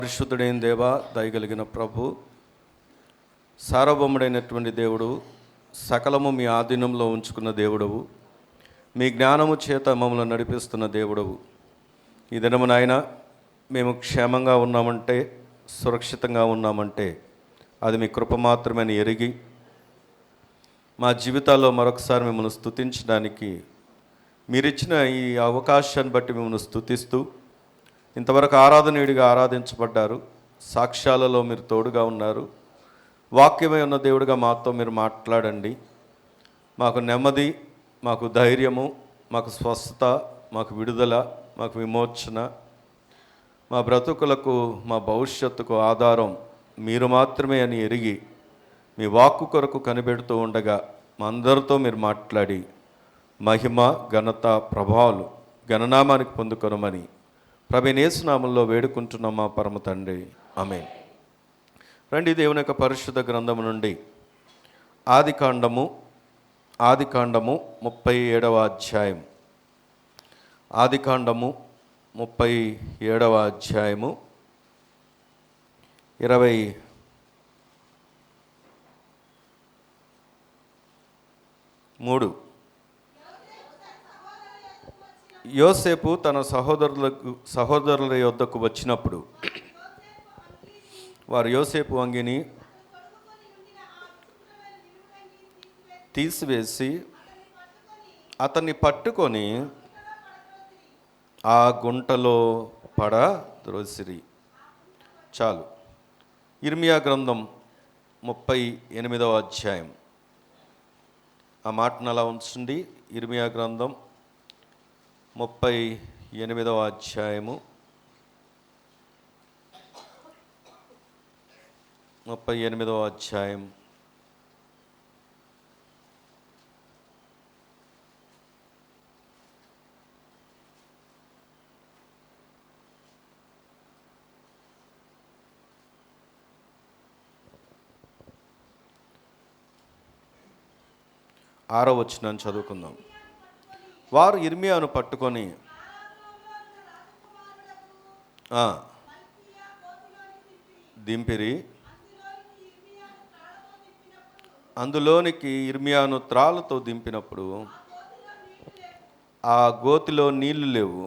పరిశుద్ధుడైన దేవ, దయగలిగిన ప్రభు, సార్వభౌముడైనటువంటి దేవుడు, సకలము మీ ఆధీనంలో ఉంచుకున్న దేవుడవు, మీ జ్ఞానము చేత మమ్మల్ని నడిపిస్తున్న దేవుడవు. ఈ దినము నాయన మేము క్షేమంగా ఉన్నామంటే, సురక్షితంగా ఉన్నామంటే అది మీ కృప మాత్రమని ఎరిగి మా జీవితాల్లో మరొకసారి మిమ్మల్ని స్తుతించడానికి మీరిచ్చిన ఈ అవకాశాన్ని బట్టి మిమ్మల్ని స్తుతిస్తూ, ఇంతవరకు ఆరాధనీయుడిగా ఆరాధించబడ్డారు, సాక్ష్యాలలో మీరు తోడుగా ఉన్నారు, వాక్యమై ఉన్న దేవుడిగా మాతో మీరు మాట్లాడండి. మాకు నెమ్మది, మాకు ధైర్యము, మాకు స్వస్థత, మాకు విడుదల, మాకు విమోచన, మా బ్రతుకులకు, మా భవిష్యత్తుకు ఆధారం మీరు మాత్రమే అని ఎరిగి మీ వాక్కు కొరకు కనిపెడుతూ ఉండగా మా అందరితో మీరు మాట్లాడి మహిమ, ఘనత, ప్రభావాలు గణనామానికి పొందుకొనమని ప్రభువైన యేసు నామములో వేడుకుంటున్నాం మా పరమ తండ్రి, ఆమేన్. రండి, దేవుని యొక్క పరిశుద్ధ గ్రంథము నుండి ఆదికాండము 37వ అధ్యాయం. ఆదికాండము 37వ అధ్యాయము 23. యోసేపు తన సహోదరుల యొద్దకు వచ్చినప్పుడు వారు యోసేపు అంగిని తీసివేసి అతన్ని పట్టుకొని ఆ గుంటలో పడద్రోసిరి. చాలు. ఇర్మియా గ్రంథం 38వ అధ్యాయం. ఆ మాటను అలా ఉంచండి. ఇర్మియా గ్రంథం 38వ అధ్యాయము 38వ అధ్యాయం 6వ వచనాన్ని చదువుకుందాం. వారు ఇర్మియాను పట్టుకొని దింపిరి. అందులోనికి ఇర్మియాను త్రాళ్ళతో దింపినప్పుడు ఆ గోతిలో నీళ్లు లేవు,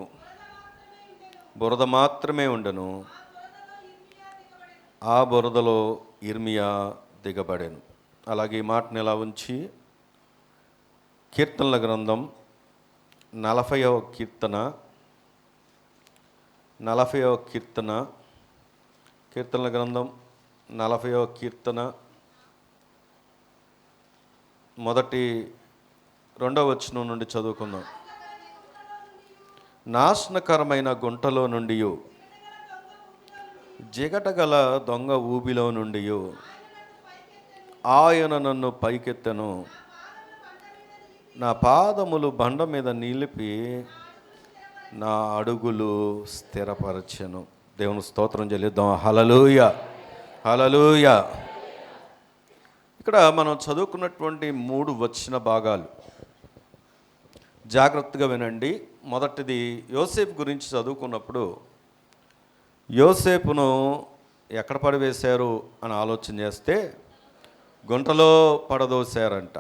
బురద మాత్రమే ఉండను. ఆ బురదలో ఇర్మియా దిగబడెను. అలాగే ఈ మాటను ఎలా ఉంచి కీర్తనల గ్రంథం 40వ కీర్తన, కీర్తనల గ్రంథం 40వ కీర్తన 1-2వ వచనం నుండి చదువుకుందాం. నాశనకరమైన గుంటలో నుండి, జిగటగల దొంగ ఊబిలో నుండి ఆయన నన్ను పైకెత్తెను. నా పాదములు బండ మీద నిలిపి నా అడుగులు స్థిరపరచెను. దేవుని స్తోత్రం చెల్లిద్దాం. హల్లెలూయా, హల్లెలూయా. ఇక్కడ మనం చదువుకున్నటువంటి 3 వచన భాగాలు జాగ్రత్తగా వినండి. మొదటిది, యోసేపు గురించి చదువుకున్నప్పుడు యోసేపును ఎక్కడ పడివేశారు అని ఆలోచన చేస్తే గుంటలో పడదోశారంట.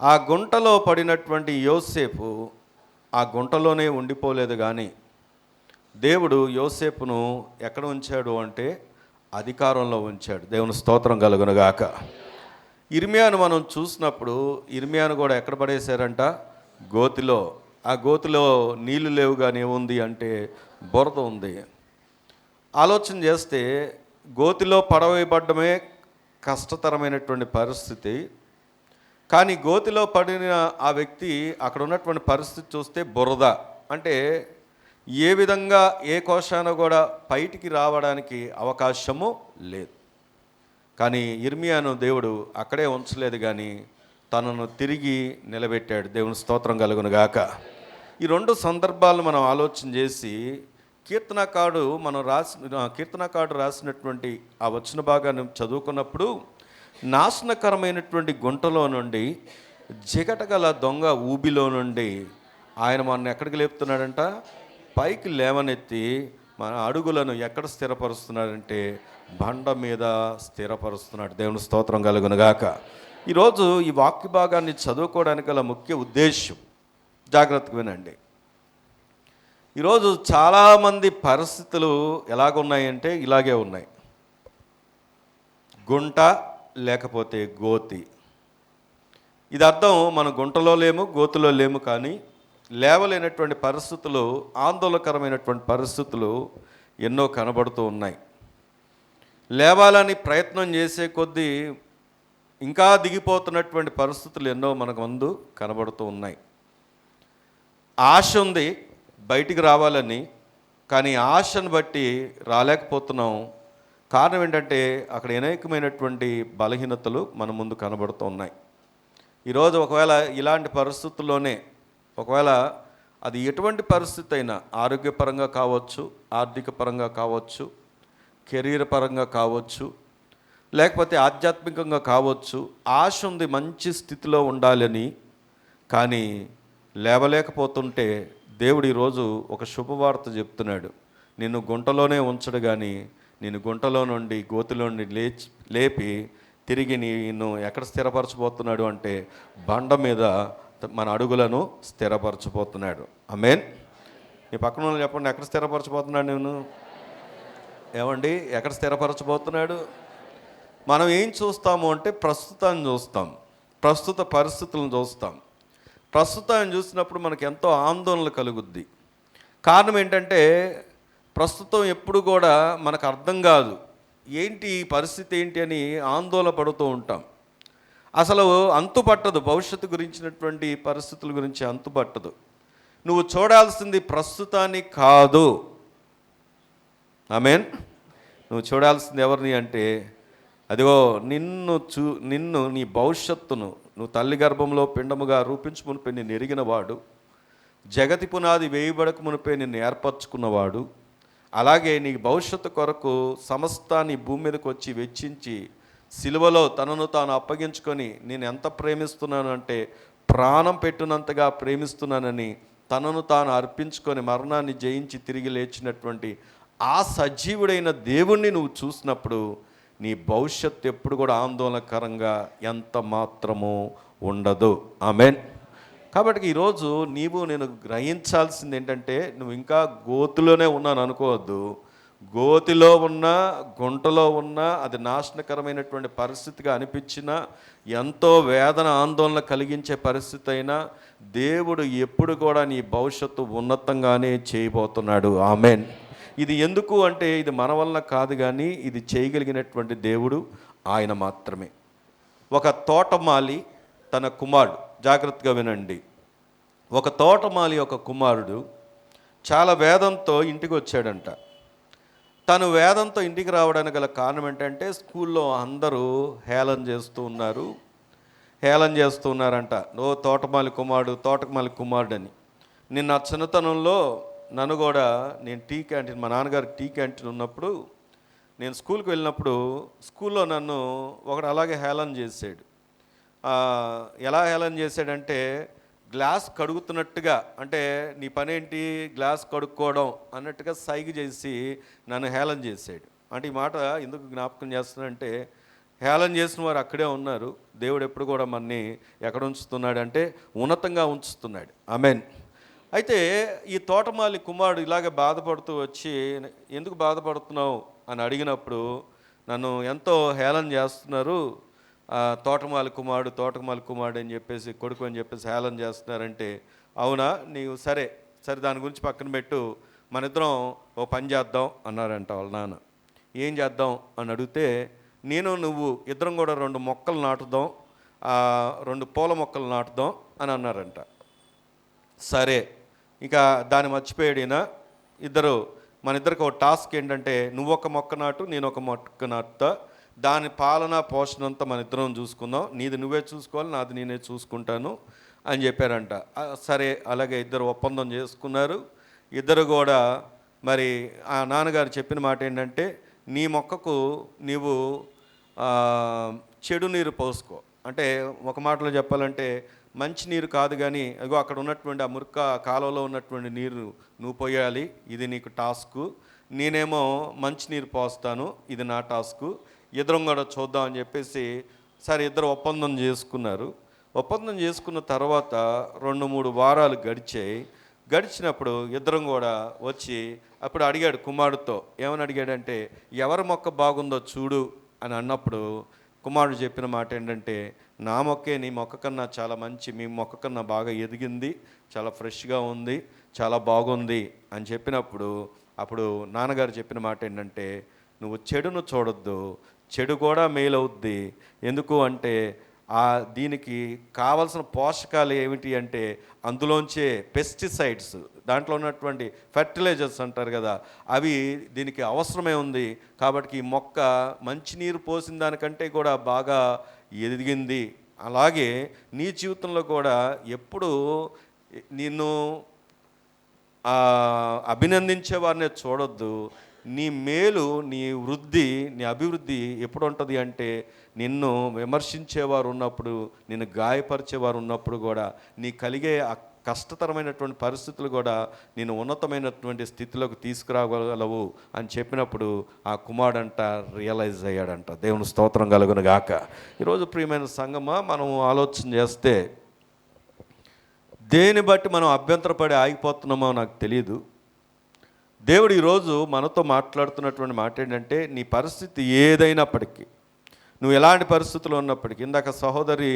ఆ గుంటలో పడినటువంటి యోసేపు ఆ గుంటలోనే ఉండిపోలేదు, కానీ దేవుడు యోసేపును ఎక్కడ ఉంచాడు అంటే అధికారంలో ఉంచాడు. దేవుని స్తోత్రం కలుగునుగాక. ఇర్మియాను మనం చూసినప్పుడు ఇర్మియాను కూడా ఎక్కడ పడేశారంట? గోతిలో. ఆ గోతిలో నీళ్లు లేవు, కానీ ఏముంది అంటే బురద ఉంది. ఆలోచన చేస్తే గోతిలో పడవేయబడ్డమే కష్టతరమైనటువంటి పరిస్థితి, కానీ గోతిలో పడిన ఆ వ్యక్తి అక్కడ ఉన్నటువంటి పరిస్థితి చూస్తే బురద అంటే ఏ విధంగా ఏ కోశాన కూడా బయటికి రావడానికి అవకాశము లేదు. కానీ ఇర్మియాను దేవుడు అక్కడే ఉంచలేదు, కానీ తనను తిరిగి నిలబెట్టాడు. దేవుని స్తోత్రం కలుగునుగాక. ఈ 2 సందర్భాలను మనం ఆలోచన చేసి కీర్తనకారుడు రాసినటువంటి ఆ వచన భాగాన్ని చదువుకున్నప్పుడు నాశనకరమైనటువంటి గుంటలో నుండి, జిగటగల దొంగ ఊబిలో నుండి ఆయన మన ఎక్కడికి లేపుతున్నాడంట? పైకి లేవనెత్తి మన అడుగులను ఎక్కడ స్థిరపరుస్తున్నాడంటే బండ మీద స్థిరపరుస్తున్నాడు. దేవుని స్తోత్రం కలుగునుగాక. ఈరోజు ఈ వాక్య భాగాన్ని చదువుకోవడానికి గల ముఖ్య ఉద్దేశం, జాగ్రత్తగా వినండి. ఈరోజు చాలామంది పరిస్థితులు ఎలాగున్నాయంటే ఇలాగే ఉన్నాయి. గుంట లేకపోతే గోతి. ఇది అర్థం మనం గుంటలో లేము, గోతిలో లేము, కానీ లేవలేనటువంటి పరిస్థితులు, ఆందోళనకరమైనటువంటి పరిస్థితులు ఎన్నో కనబడుతూ ఉన్నాయి. లేవాలని ప్రయత్నం చేసే కొద్దీ ఇంకా దిగిపోతున్నటువంటి పరిస్థితులు ఎన్నో మనకు ముందు కనబడుతూ ఉన్నాయి. ఆశ ఉంది బయటికి రావాలని, కానీ ఆశను బట్టి రాలేకపోతున్నాం. కారణం ఏంటంటే అక్కడ అనేకమైనటువంటి బలహీనతలు మన ముందు కనబడుతూ ఉన్నాయి. ఈరోజు ఒకవేళ ఇలాంటి పరిస్థితుల్లోనే, ఒకవేళ అది ఎటువంటి పరిస్థితి అయినా, ఆరోగ్యపరంగా కావచ్చు, ఆర్థిక పరంగా కావచ్చు, కెరీర్ పరంగా కావచ్చు, లేకపోతే ఆధ్యాత్మికంగా కావచ్చు, ఆశ ఉంది మంచి స్థితిలో ఉండాలని, కానీ లేవలేకపోతుంటే దేవుడు ఈరోజు ఒక శుభవార్త చెప్తున్నాడు. నిన్ను గుంటలోనే ఉంచడు, కానీ నేను గుంటలో నుండి, గోతిలో నుండి లేపి తిరిగి నిన్ను ఎక్కడ స్థిరపరచబోతున్నాడు అంటే బండ మీద మన అడుగులను స్థిరపరచబోతున్నాడు. ఆమేన్. మీ పక్కన వాళ్ళు చెప్పండి, ఎక్కడ స్థిరపరచబోతున్నాడు? నేను ఏమండి, ఎక్కడ స్థిరపరచబోతున్నాడు? మనం ఏం చూస్తాము అంటే ప్రస్తుతాన్ని చూస్తాం, ప్రస్తుత పరిస్థితులను చూస్తాం. ప్రస్తుతాన్ని చూసినప్పుడు మనకు ఎంతో ఆందోళన కలుగుద్ది. కారణం ఏంటంటే ప్రస్తుతం ఎప్పుడు కూడా మనకు అర్థం కాదు, ఏంటి పరిస్థితి ఏంటి అని ఆందోళన పడుతూ ఉంటాం. అసలు అంతుపట్టదు, భవిష్యత్తు గురించినటువంటి పరిస్థితుల గురించి అంతుపట్టదు. నువ్వు చూడాల్సింది ప్రస్తుతాన్ని కాదు. ఆమేన్. నువ్వు చూడాల్సింది ఎవరిని అంటే అదిగో నిన్ను నీ భవిష్యత్తును, నువ్వు తల్లి గర్భంలో పిండముగా రూపించు మునిపే నిన్ను ఎరిగినవాడు, జగతి పునాది వేయబడక మునిపే నిన్ను ఏర్పరచుకున్నవాడు, అలాగే నీ భవిష్యత్తు కొరకు సమస్తాన్ని భూమి మీదకి వచ్చి వెచ్చించి సిలువలో తనను తాను అప్పగించుకొని నేను ఎంత ప్రేమిస్తున్నాను అంటే ప్రాణం పెట్టినంతగా ప్రేమిస్తున్నానని తనను తాను అర్పించుకొని మరణాన్ని జయించి తిరిగి లేచినటువంటి ఆ సజీవుడైన దేవుణ్ణి నువ్వు చూసినప్పుడు నీ భవిష్యత్తు ఎప్పుడు కూడా ఆందోళనకరంగా ఎంత మాత్రమూ ఉండదు. ఆమేన్. కాబట్టి ఈరోజు నేను గ్రహించాల్సింది ఏంటంటే, నువ్వు ఇంకా గోతిలోనే ఉన్నాను అనుకోవద్దు. గోతిలో ఉన్నా, గుంటలో ఉన్నా, అది నాశనకరమైనటువంటి పరిస్థితిగా అనిపించినా, ఎంతో వేదన ఆందోళన కలిగించే పరిస్థితి అయినా దేవుడు ఎప్పుడు కూడా నీ భవిష్యత్తు ఉన్నతంగానే చేయబోతున్నాడు. ఆమేన్. ఇది ఎందుకు అంటే ఇది మన వల్ల కాదు, కానీ ఇది చేయగలిగినటువంటి దేవుడు ఆయన మాత్రమే. ఒక తోటమాలి తన కుమారుడు, జాగ్రత్తగా వినండి, ఒక తోటమాలి ఒక కుమారుడు చాలా వేదంతో ఇంటికి వచ్చాడంట. తను వేదంతో ఇంటికి రావడానికి గల కారణం ఏంటంటే స్కూల్లో అందరూ హేళన చేస్తూ ఉన్నారంట. తోటమాలి కుమారుడు అని. నిన్న చిన్నతనంలో నన్ను కూడా, మా నాన్నగారు టీ క్యాంటీన్ ఉన్నప్పుడు నేను స్కూల్కి వెళ్ళినప్పుడు స్కూల్లో నన్ను ఒకడు అలాగే హేళన చేశాడు. ఎలా హేళన చేశాడంటే గ్లాస్ కడుగుతున్నట్టుగా, అంటే నీ పనేంటి గ్లాస్ కడుక్కోవడం అన్నట్టుగా సైగ చేసి నన్ను హేళన చేశాడు. అంటే ఈ మాట ఎందుకు జ్ఞాపకం చేస్తున్నానంటే హేళన చేసిన వారు అక్కడే ఉన్నారు. దేవుడు ఎప్పుడు కూడా మనని ఎక్కడ ఉంచుతున్నాడంటే ఉన్నతంగా ఉంచుతున్నాడు. ఆమేన్. అయితే ఈ తోటమాలి కుమారుడు ఇలాగ బాధపడుతూ వచ్చి, ఎందుకు బాధపడుతున్నావు అని అడిగినప్పుడు నన్ను ఎంతో హేళన చేస్తున్నారు, తోటమాలి కుమారుడు అని చెప్పేసి, కొడుకు అని చెప్పేసి హేళన చేస్తున్నారంటే, అవునా, నీవు సరే దాని గురించి పక్కన పెట్టు, మన ఇద్దరం ఓ పని చేద్దాం అన్నారంట వాళ్ళ నాన్న. ఏం చేద్దాం అని అడిగితే, నువ్వు ఇద్దరం కూడా 2 మొక్కలు నాటుదాం, 2 పూల మొక్కలు నాటుదాం అని అన్నారంట. సరే, ఇక దాన్ని మర్చిపోయాడినా. మన ఇద్దరికి ఒక టాస్క్ ఏంటంటే, నువ్వు ఒక మొక్క నాటు, నేను ఒక మొక్క నాటుతా, దాని పాలన పోషణ అంతా మన ఇద్దరం చూసుకుందాం, నీది నువ్వే చూసుకోవాలి, నాది నేనే చూసుకుంటాను అని చెప్పారంట. సరే, అలాగే ఇద్దరు ఒప్పందం చేసుకున్నారు. ఇద్దరు కూడా మరి ఆ నాన్నగారు చెప్పిన మాట ఏంటంటే, నీ మొక్కకు నీవు చెడు నీరు పోసుకో. అంటే ఒక మాటలో చెప్పాలంటే మంచి నీరు కాదు, కానీ అక్కడ ఉన్నటువంటి ఆ మురుక్క కాలువలో ఉన్నటువంటి నీరు నువ్వు పోయాలి, ఇది నీకు టాస్కు. నేనేమో మంచినీరు పోస్తాను, ఇది నా టాస్కు, ఇద్దరం కూడా చూద్దాం అని చెప్పేసి సరే ఇద్దరు ఒప్పందం చేసుకున్నారు. ఒప్పందం చేసుకున్న తర్వాత 2-3 వారాలు గడిచినప్పుడు ఇద్దరం కూడా వచ్చి అప్పుడు అడిగాడు కుమారుడితో. ఏమని అడిగాడంటే, ఎవరి మొక్క బాగుందో చూడు అని అన్నప్పుడు కుమారుడు చెప్పిన మాట ఏంటంటే, నా మొక్కే నీ మొక్క కన్నా చాలా మంచి, మీ మొక్క కన్నా బాగా ఎదిగింది, చాలా ఫ్రెష్గా ఉంది, చాలా బాగుంది అని చెప్పినప్పుడు అప్పుడు నాన్నగారు చెప్పిన మాట ఏంటంటే, నువ్వు చెడును చూడొద్దు, చెడు కూడా మేలవుద్ది. ఎందుకు అంటే దీనికి కావలసిన పోషకాలు ఏమిటి అంటే అందులోంచే పెస్టిసైడ్స్, దాంట్లో ఉన్నటువంటి ఫెర్టిలైజర్స్ అంటారు కదా, అవి దీనికి అవసరమే ఉంది. కాబట్టి ఈ మొక్క మంచినీరు పోసిన దానికంటే కూడా బాగా ఎదిగింది. అలాగే నీ జీవితంలో కూడా ఎప్పుడు నిన్ను అభినందించే వారినే చూడొద్దు. నీ మేలు, నీ వృద్ధి, నీ అభివృద్ధి ఎప్పుడు ఉంటుంది అంటే నిన్ను విమర్శించేవారు ఉన్నప్పుడు, నిన్ను గాయపరిచేవారు ఉన్నప్పుడు కూడా, నీ కలిగే కష్టతరమైనటువంటి పరిస్థితులు కూడా నేను ఉన్నతమైనటువంటి స్థితిలోకి తీసుకురాగలవు అని చెప్పినప్పుడు ఆ కుమారుడంట రియలైజ్ అయ్యాడంట. దేవుని స్తోత్రం కలుగును గాక. ఈరోజు ప్రియమైన సంగమా, మనం ఆలోచన చేస్తే దేని బట్టి మనం అభ్యంతరపడి ఆగిపోతున్నామో నాకు తెలియదు. దేవుడు ఈరోజు మనతో మాట్లాడుతున్నటువంటి మాట ఏంటంటే, నీ పరిస్థితి ఏదైనప్పటికీ, నువ్వు ఎలాంటి పరిస్థితుల్లో ఉన్నప్పటికీ, ఇందాక సహోదరి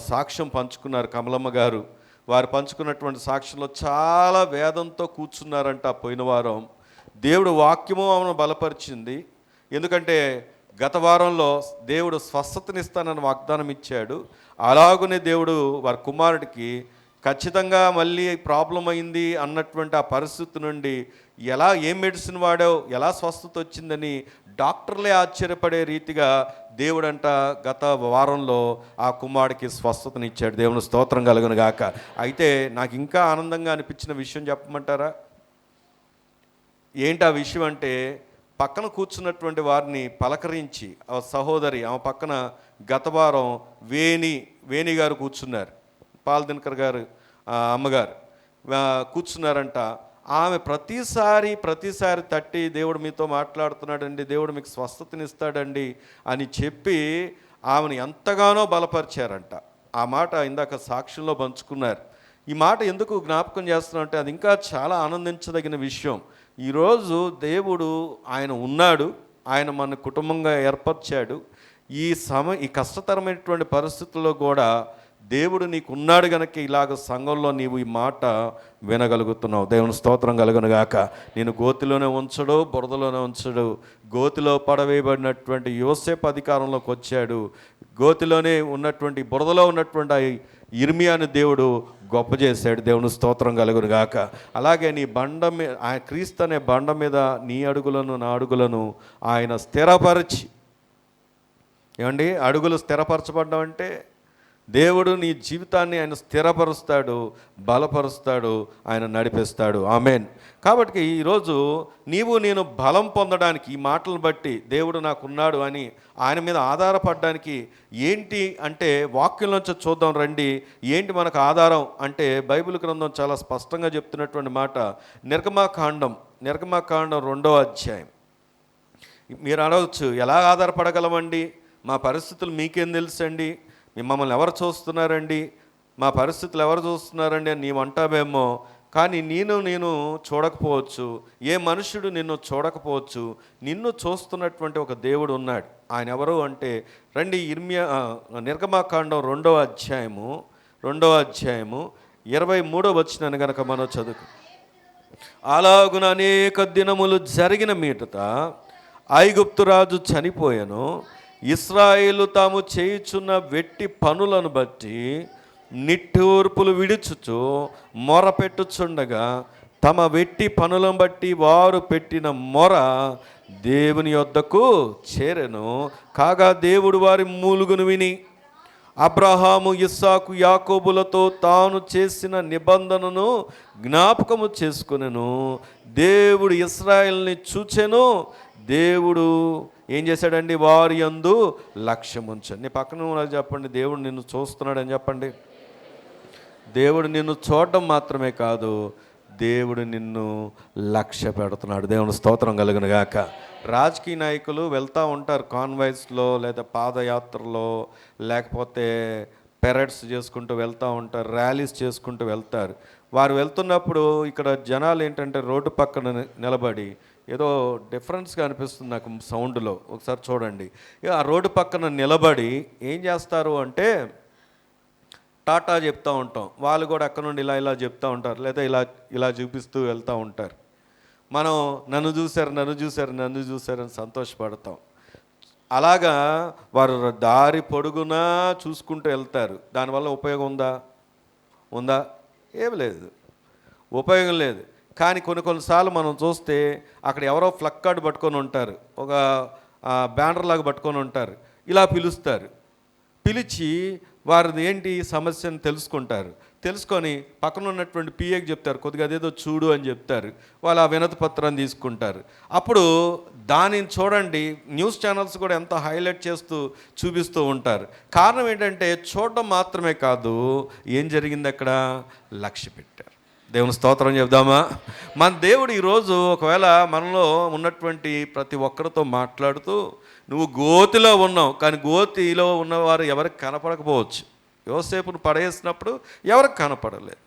సాక్ష్యం పంచుకున్నారు కమలమ్మ గారు. వారు పంచుకున్నటువంటి సాక్ష్యంలో చాలా వేదంతో కూర్చున్నారంట. పోయిన వారం దేవుడు వాక్యము ఆమెను బలపరిచింది. ఎందుకంటే గత వారంలో దేవుడు స్వస్థతనిస్తానని వాగ్దానం ఇచ్చాడు. అలాగనే దేవుడు వారి కుమారుడికి ఖచ్చితంగా మళ్ళీ ప్రాబ్లం అయింది అన్నటువంటి ఆ పరిస్థితి నుండి ఏం మెడిసిన్ వాడావు, ఎలా స్వస్థత వచ్చిందని డాక్టర్లే ఆశ్చర్యపడే రీతిగా దేవుడంట గత వారంలో ఆ కుమారుడికి స్వస్థతనిచ్చాడు. దేవుని స్తోత్రం కలుగును గాక. అయితే నాకు ఇంకా ఆనందంగా అనిపించిన విషయం చెప్పమంటారా? ఏంటి ఆ విషయం అంటే, పక్కన కూర్చున్నటువంటి వారిని పలకరించి ఆ సహోదరి, ఆమె పక్కన గత వారం వేణి గారు కూర్చున్నారు, పాల్దినకర్ గారు అమ్మగారు కూర్చున్నారంట. ఆమె ప్రతిసారి తట్టి, దేవుడు మీతో మాట్లాడుతున్నాడండి, దేవుడు మీకు స్వస్థతనిస్తాడండి అని చెప్పి ఆమెను ఎంతగానో బలపరిచారంట. ఆ మాట ఇందాక సాక్ష్యంలో పంచుకున్నారు. ఈ మాట ఎందుకు జ్ఞాపకం చేస్తున్నారంటే అది ఇంకా చాలా ఆనందించదగిన విషయం. ఈరోజు దేవుడు ఆయన ఉన్నాడు, ఆయన మన కుటుంబంగా ఏర్పరిచాడు. ఈ కష్టతరమైనటువంటి పరిస్థితుల్లో కూడా దేవుడు నీకు ఉన్నాడు కనుక ఇలాగ సంఘంలో నీవు ఈ మాట వినగలుగుతున్నావు. దేవుని స్తోత్రం కలుగును గాక. నేను గోతిలోనే ఉంచడు, బురదలోనే ఉంచడు. గోతిలో పడవేయబడినటువంటి యోసేపు అధికారంలోకి వచ్చాడు. గోతిలోనే ఉన్నటువంటి, బురదలో ఉన్నటువంటి ఇర్మియాను దేవుడు గొప్ప చేశాడు. దేవుని స్తోత్రం కలుగును గాక. అలాగే నీ బండ మీద, క్రీస్తు అనే బండ మీద నీ అడుగులను నా అడుగులను ఆయన స్థిరపరిచి, ఏమండి అడుగులు స్థిరపరచబడ్డం అంటే దేవుడు నీ జీవితాన్ని ఆయన స్థిరపరుస్తాడు, బలపరుస్తాడు, ఆయన నడిపిస్తాడు. ఆమెన్. కాబట్టి ఈరోజు నేను బలం పొందడానికి ఈ మాటలను బట్టి దేవుడు నాకున్నాడు అని ఆయన మీద ఆధారపడడానికి ఏంటి అంటే వాక్యంలోంచి చూద్దాం రండి. ఏంటి మనకు ఆధారం అంటే బైబిల్ గ్రంథం చాలా స్పష్టంగా చెప్తున్నటువంటి మాట. నిర్గమాకాండం 2వ అధ్యాయం. మీరు అడగచ్చు, ఎలా ఆధారపడగలమండి, మా పరిస్థితులు మీకేం తెలుసండి, మమ్మల్ని ఎవరు చూస్తున్నారండి, మా పరిస్థితులు ఎవరు చూస్తున్నారండి అని నీవు అంటావేమో. కానీ నేను చూడకపోవచ్చు, ఏ మనుషుడు నిన్ను చూడకపోవచ్చు, నిన్ను చూస్తున్నటువంటి ఒక దేవుడు ఉన్నాడు. ఆయన ఎవరు అంటే రండి, నిర్గమాకాండం 2వ అధ్యాయము 23వ వచనాన్ని కనుక మనం చదువు. అలాగున అనేక దినములు జరిగిన మీదట ఐగుప్తు రాజు చనిపోయాను. ఇశ్రాయేలు తాము చేయుచున్న వెట్టి పనులను బట్టి నిట్టూర్పులు విడుచుచు మొరపెట్టుచుండగా తమ వెట్టి పనులను బట్టి వారు పెట్టిన మొర దేవుని యొద్దకు చేరెను. కాగా దేవుడు వారి మూలుగును విని అబ్రహాము, ఇస్సాకు, యాకోబులతో తాను చేసిన నిబంధనను జ్ఞాపకము చేసుకొనెను. దేవుడు ఇశ్రాయేలుని చూచెను. దేవుడు ఏం చేశాడండి, వారి యందు లక్ష్యముంచండి. నీ పక్కన చెప్పండి, దేవుడు నిన్ను చూస్తున్నాడని చెప్పండి. దేవుడు నిన్ను చూడడం మాత్రమే కాదు, దేవుడు నిన్ను లక్ష్య పెడుతున్నాడు. దేవుని స్తోత్రం కలుగును గాక. రాజకీయ నాయకులు వెళ్తూ ఉంటారు కాన్వాయ్స్లో, లేదా పాదయాత్రలో, లేకపోతే పెరడ్స్ చేసుకుంటూ వెళ్తూ ఉంటారు, ర్యాలీస్ చేసుకుంటూ వెళ్తారు. వారు వెళ్తున్నప్పుడు ఇక్కడ జనాలు ఏంటంటే రోడ్డు పక్కన నిలబడి, ఏదో డిఫరెన్స్గా అనిపిస్తుంది నాకు సౌండ్లో, ఒకసారి చూడండి. ఆ రోడ్డు పక్కన నిలబడి ఏం చేస్తారు అంటే టాటా చెప్తూ ఉంటాం, వాళ్ళు కూడా అక్కడ నుండి ఇలా ఇలా చెప్తూ ఉంటారు, లేదా ఇలా ఇలా చూపిస్తూ వెళ్తూ ఉంటారు. మనం నన్ను చూశారని సంతోషపడతాం. అలాగా వారు దారి పొడుగునా చూసుకుంటూ వెళ్తారు. దానివల్ల ఉపయోగం ఉందా? ఏమి లేదు, ఉపయోగం లేదు. కానీ కొన్నిసార్లు మనం చూస్తే అక్కడ ఎవరో ఫ్లక్ కార్డు పట్టుకొని ఉంటారు, ఒక బ్యానర్ లాగా పట్టుకొని ఉంటారు. ఇలా పిలిచి వారిది ఏంటి సమస్యను తెలుసుకొని పక్కన ఉన్నటువంటి పిఏకి చెప్తారు, కొద్దిగా అదేదో చూడు అని చెప్తారు. వాళ్ళు ఆ వినతి పత్రాన్ని తీసుకుంటారు. అప్పుడు దానిని చూడండి, న్యూస్ ఛానల్స్ కూడా ఎంత హైలైట్ చేస్తూ చూపిస్తూ ఉంటారు. కారణం ఏంటంటే చూడడం మాత్రమే కాదు, ఏం జరిగింది అక్కడ లక్ష్య పెట్టారు. దేవుని స్తోత్రం చెప్దామా? మన దేవుడు ఈరోజు ఒకవేళ మనలో ఉన్నటువంటి ప్రతి ఒక్కరితో మాట్లాడుతూ, నువ్వు గోతిలో ఉన్నావు, కానీ గోతిలో ఉన్నవారు ఎవరికి కనపడకపోవచ్చు. యోసేపును పడవేసినప్పుడు ఎవరికి కనపడలేదు,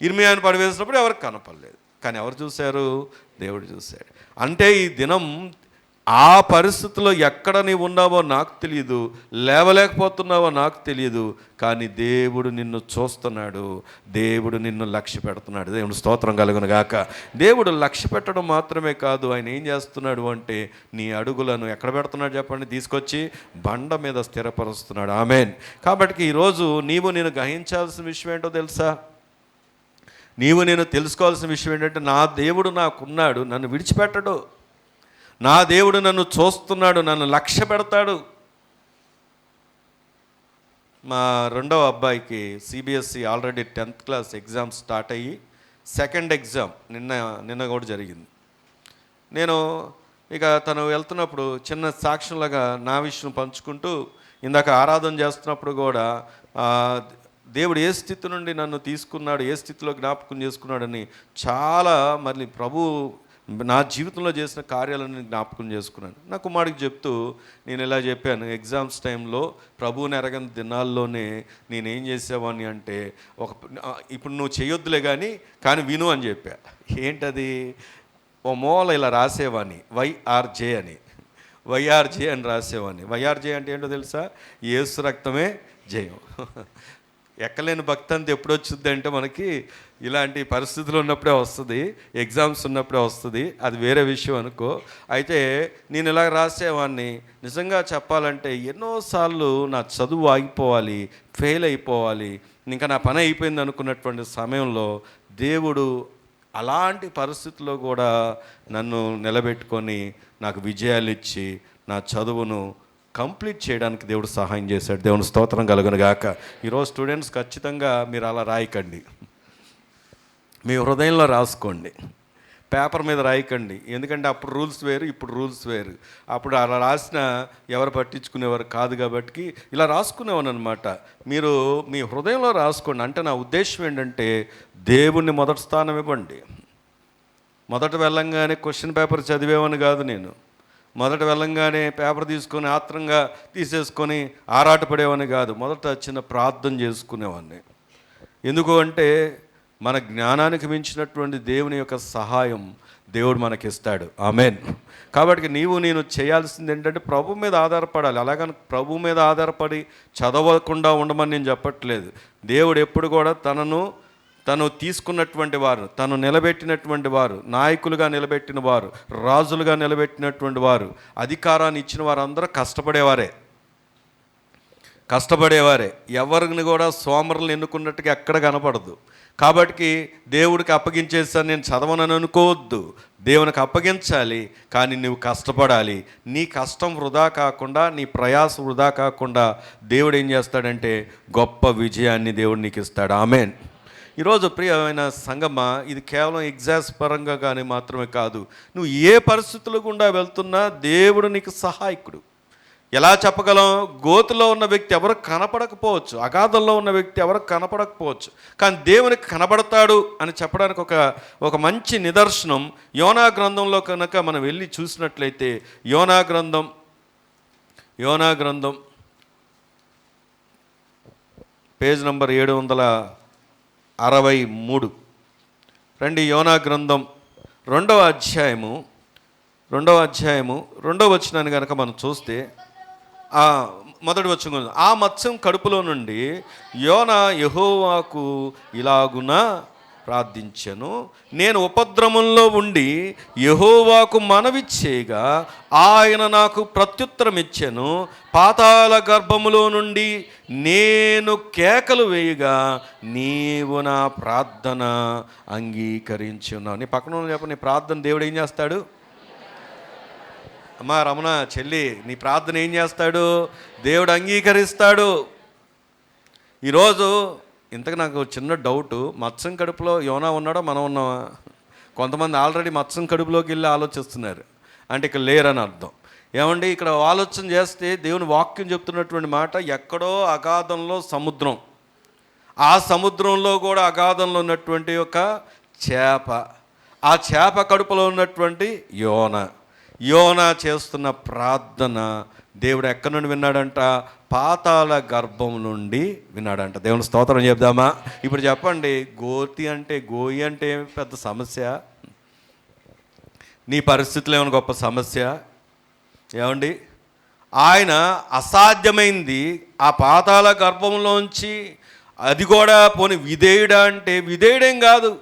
ఇర్మియాను పడవేసినప్పుడు ఎవరికి కనపడలేదు, కానీ ఎవరు చూశారు? దేవుడు చూశాడు. అంటే ఈ దినం ఆ పరిస్థితిలో ఎక్కడ నీవు ఉన్నావో నాకు తెలియదు, లేవలేకపోతున్నావో నాకు తెలియదు, కానీ దేవుడు నిన్ను చూస్తున్నాడు, దేవుడు నిన్ను లక్ష్య పెడుతున్నాడు. దేవుడు స్తోత్రం కలుగును గాక. దేవుడు లక్ష్య పెట్టడం మాత్రమే కాదు, ఆయన ఏం చేస్తున్నాడు అంటే నీ అడుగులను ఎక్కడ పెడుతున్నాడు చెప్పండి? తీసుకొచ్చి బండ మీద స్థిరపరుస్తున్నాడు. ఆమేన్. కాబట్టి ఈరోజు నేను గ్రహించాల్సిన విషయం ఏంటో తెలుసా? నేను తెలుసుకోవాల్సిన విషయం ఏంటంటే, నా దేవుడు నాకున్నాడు, నన్ను విడిచిపెట్టడు. నా దేవుడు నన్ను చూస్తున్నాడు, నన్ను లక్ష్య పెడతాడు. మా రెండవ అబ్బాయికి CBSE already 10th class exam start అయ్యి సెకండ్ ఎగ్జామ్ నిన్న కూడా జరిగింది. నేను ఇక తను వెళ్తున్నప్పుడు చిన్న సాక్ష్యంలాగా నా విషయం పంచుకుంటూ, ఇందాక ఆరాధన చేస్తున్నప్పుడు కూడా దేవుడు ఏ స్థితి నుండి నన్ను తీసుకున్నాడు, ఏ స్థితిలో జ్ఞాపకం చేసుకున్నాడని చాలా మళ్ళీ ప్రభు నా జీవితంలో చేసిన కార్యాలను జ్ఞాపకం చేసుకున్నాను. నా కుమారుడికి చెప్తూ నేను ఇలా చెప్పాను, ఎగ్జామ్స్ టైంలో ప్రభువుని ఎరగని దినాల్లోనే నేనేం చేసేవాడిని అంటే, ఇప్పుడు నువ్వు చేయొద్దులే కానీ విను అని చెప్పా. ఏంటది? ఓ మూల ఇలా రాసేవాడిని, వైఆర్జే అని రాసేవాడిని. వైఆర్జే అంటే ఏంటో తెలుసా? యేసు రక్తమే జయం. ఎక్కలేని భక్తి అంతా ఎప్పుడు వచ్చింది అంటే మనకి ఇలాంటి పరిస్థితులు ఉన్నప్పుడే వస్తుంది, ఎగ్జామ్స్ ఉన్నప్పుడే వస్తుంది, అది వేరే విషయం అనుకో. అయితే నేను ఇలా రాసేవాడిని. నిజంగా చెప్పాలంటే ఎన్నోసార్లు నా చదువు ఆగిపోవాలి, ఫెయిల్ అయిపోవాలి, ఇంకా నా పని అయిపోయింది అనుకున్నటువంటి సమయంలో దేవుడు అలాంటి పరిస్థితుల్లో కూడా నన్ను నిలబెట్టుకొని నాకు విజయాలు ఇచ్చి నా చదువును కంప్లీట్ చేయడానికి దేవుడు సహాయం చేశాడు. దేవుని స్తోత్రం కలుగును గాక. ఈరోజు స్టూడెంట్స్ ఖచ్చితంగా మీరు అలా రాయకండి, మీ హృదయంలో రాసుకోండి, పేపర్ మీద రాయకండి. ఎందుకంటే అప్పుడు రూల్స్ వేరు, ఇప్పుడు రూల్స్ వేరు. అప్పుడు అలా రాసిన ఎవరు పట్టించుకునేవారు కాదు, కాబట్టి ఇలా రాసుకునేవాను అనమాట. మీరు మీ హృదయంలో రాసుకోండి. అంటే నా ఉద్దేశం ఏంటంటే, దేవుణ్ణి మొదటి స్థానం ఇవ్వండి. మొదట వెళ్ళంగానే క్వశ్చన్ పేపర్ చదివేవని కాదు, నేను మొదట వెళ్ళంగానే పేపర్ తీసుకొని ఆత్రంగా తీసేసుకొని ఆరాటపడేవాడిని కాదు. మొదట చిన్న ప్రార్థన చేసుకునేవాడిని. ఎందుకు అంటే మన జ్ఞానానికి మించినటువంటి దేవుని యొక్క సహాయం దేవుడు మనకిస్తాడు. ఆమేన్. కాబట్టి నేను చేయాల్సింది ఏంటంటే ప్రభు మీద ఆధారపడాలి. అలాగని ప్రభు మీద ఆధారపడి చదవకుండా ఉండమని నేను చెప్పట్లేదు. దేవుడు ఎప్పుడు కూడా తను తీసుకున్నటువంటి వారు, తను నిలబెట్టినటువంటి వారు, నాయకులుగా నిలబెట్టిన వారు, రాజులుగా నిలబెట్టినటువంటి వారు, అధికారాన్ని ఇచ్చిన వారందరూ కష్టపడేవారే. ఎవరిని కూడా సోమరులను ఎన్నుకున్నట్టుగా ఎక్కడ కనపడదు. కాబట్టి దేవుడికి అప్పగించేసాను నేను చదవనని అనుకోవద్దు. దేవునికి అప్పగించాలి, కానీ నువ్వు కష్టపడాలి. నీ కష్టం వృధా కాకుండా, నీ ప్రయాస వృధా కాకుండా దేవుడు ఏం చేస్తాడంటే గొప్ప విజయాన్ని దేవుడు నీకు ఇస్తాడు. ఆమేన్. ఈరోజు ప్రియమైన సంగమా, ఇది కేవలం ఎగ్జామ్స్ పరంగా కానీ మాత్రమే కాదు, నువ్వు ఏ పరిస్థితుల గుండా వెళ్తున్నా దేవుడు నీకు సహాయకుడు. ఎలా చెప్పగలం? గోతులో ఉన్న వ్యక్తి ఎవరు కనపడకపోవచ్చు, అగాధంలో ఉన్న వ్యక్తి ఎవరు కనపడకపోవచ్చు, కానీ దేవునికి కనబడతాడు అని చెప్పడానికి ఒక మంచి నిదర్శనం యోనా గ్రంథంలో కనుక మనం వెళ్ళి చూసినట్లయితే యోనా గ్రంథం పేజ్ నంబర్ 763 రండి. యోనా గ్రంథం 2వ అధ్యాయము 2వ వచనాన్ని కనుక మనం చూస్తే మొదటి వచనం, ఆ మత్స్యం కడుపులో నుండి యోనా యెహోవాకు ఇలాగున ప్రార్థించెను, నేను ఉపద్రవంలో ఉండి యెహోవాకు మనవి చేయగా ఆయన నాకు ప్రత్యుత్తరం ఇచ్చెను, పాతాళ గర్భములో నుండి నేను కేకలు వేయగా నీవు నా ప్రార్థన అంగీకరించున్నావు. నీ పక్కన చెప్ప, నీ ప్రార్థన దేవుడు ఏం చేస్తాడు? అమ్మా రమణ చెల్లి, నీ ప్రార్థన ఏం చేస్తాడు? దేవుడు అంగీకరిస్తాడు. ఈరోజు ఇంతకు నాకు చిన్న డౌటు, మత్స్యం కడుపులో యోనా ఉన్నాడో మనం ఉన్నామా? కొంతమంది ఆల్రెడీ మత్స్యం కడుపులోకి వెళ్ళి ఆలోచిస్తున్నారు, అంటే ఇక్కడ లేరని అర్థం. ఏమండి, ఇక్కడ ఆలోచన చేస్తే దేవుని వాక్యం చెప్తున్నటువంటి మాట, ఎక్కడో అగాధంలో సముద్రం, ఆ సముద్రంలో కూడా అగాధంలో ఉన్నటువంటి ఒక చేప, ఆ చేప కడుపులో ఉన్నటువంటి యోనా చేస్తున్న ప్రార్థన దేవుడు ఎక్కడి నుండి విన్నాడంట? పాతాళ గర్భం నుండి విన్నాడంట. దేవుని స్తోత్రం చెప్దామా? ఇప్పుడు చెప్పండి, గోయి అంటే పెద్ద సమస్య? నీ పరిస్థితులు ఏమైనా గొప్ప సమస్య? ఏమండి, ఆయన అసాధ్యమైంది ఆ పాతాళ గర్భంలోంచి, అది కూడా పోని విధేయుడా అంటే విధేయుడేం కాదు.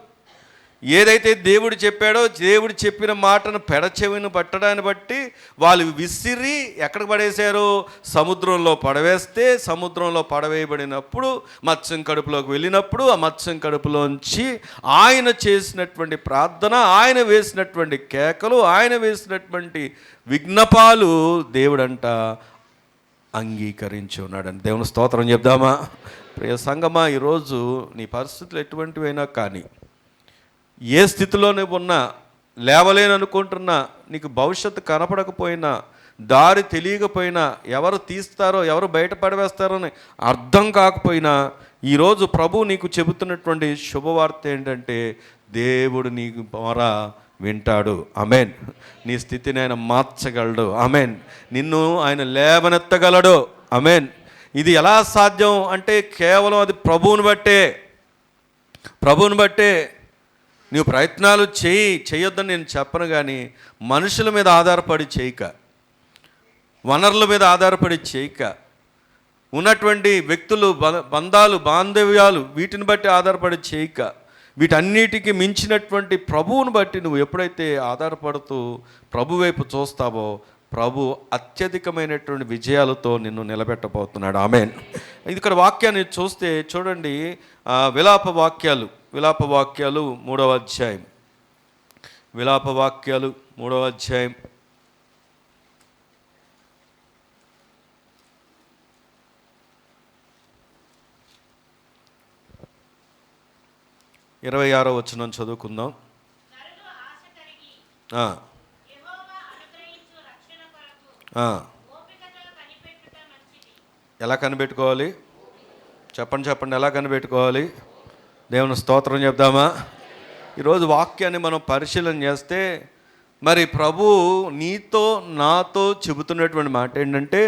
ఏదైతే దేవుడు చెప్పాడో, దేవుడు చెప్పిన మాటను పెడచెవిని పట్టడాన్ని బట్టి వాళ్ళు విసిరి ఎక్కడికి పడేశారు? సముద్రంలో పడవేస్తే, సముద్రంలో పడవేయబడినప్పుడు మత్స్యం కడుపులోకి వెళ్ళినప్పుడు ఆ మత్స్యం కడుపులోంచి ఆయన చేసినటువంటి ప్రార్థన, ఆయన వేసినటువంటి కేకలు, ఆయన వేసినటువంటి విజ్ఞపాలు దేవుడంట అంగీకరించి ఉన్నాడండి. దేవుని స్తోత్రం చెప్దామా? ప్రియ సంగమా, ఈరోజు నీ పరిస్థితులు ఎటువంటివైనా కానీ, ఏ స్థితిలో నువ్వు ఉన్నా, లేవలేననుకుంటున్నా, నీకు భవిష్యత్తు కనపడకపోయినా, దారి తెలియకపోయినా, ఎవరు తీస్తారో ఎవరు బయటపడవేస్తారో అని అర్థం కాకపోయినా, ఈరోజు ప్రభు నీకు చెబుతున్నటువంటి శుభవార్త ఏంటంటే, దేవుడు నీకు ద్వారా వింటాడు. ఆమేన్. నీ స్థితిని ఆయన మార్చగలడు. ఆమేన్. నిన్ను ఆయన లేవనెత్తగలడు. ఆమేన్. ఇది ఎలా సాధ్యం అంటే కేవలం అది ప్రభువుని బట్టే. నువ్వు ప్రయత్నాలు చేయొద్దని నేను చెప్పను, కానీ మనుషుల మీద ఆధారపడి చేయక, వనరుల మీద ఆధారపడి చేయక, ఉన్నటువంటి వ్యక్తులు, బంధాలు, బాంధవ్యాలు, వీటిని బట్టి ఆధారపడి చేయక, వీటన్నిటికీ మించినటువంటి ప్రభువుని బట్టి నువ్వు ఎప్పుడైతే ఆధారపడుతూ ప్రభు వైపు చూస్తావో, ప్రభు అత్యధికమైనటువంటి విజయాలతో నిన్ను నిలబెట్టబోతున్నాడు. ఆమేన్. ఇక్కడ వాక్యాన్ని చూస్తే చూడండి, విలాప వాక్యాలు 3వ అధ్యాయం, విలాప వాక్యాలు 3వ అధ్యాయం 26వ వచనం చదువుకుందాం. ఎలా కనిపెట్టుకోవాలి? చెప్పండి, ఎలా కనిపెట్టుకోవాలి? దేవుని స్తోత్రం చెప్దామా? ఈరోజు వాక్యాన్ని మనం పరిశీలన చేస్తే, మరి ప్రభు నీతో నాతో చెబుతున్నటువంటి మాట ఏంటంటే,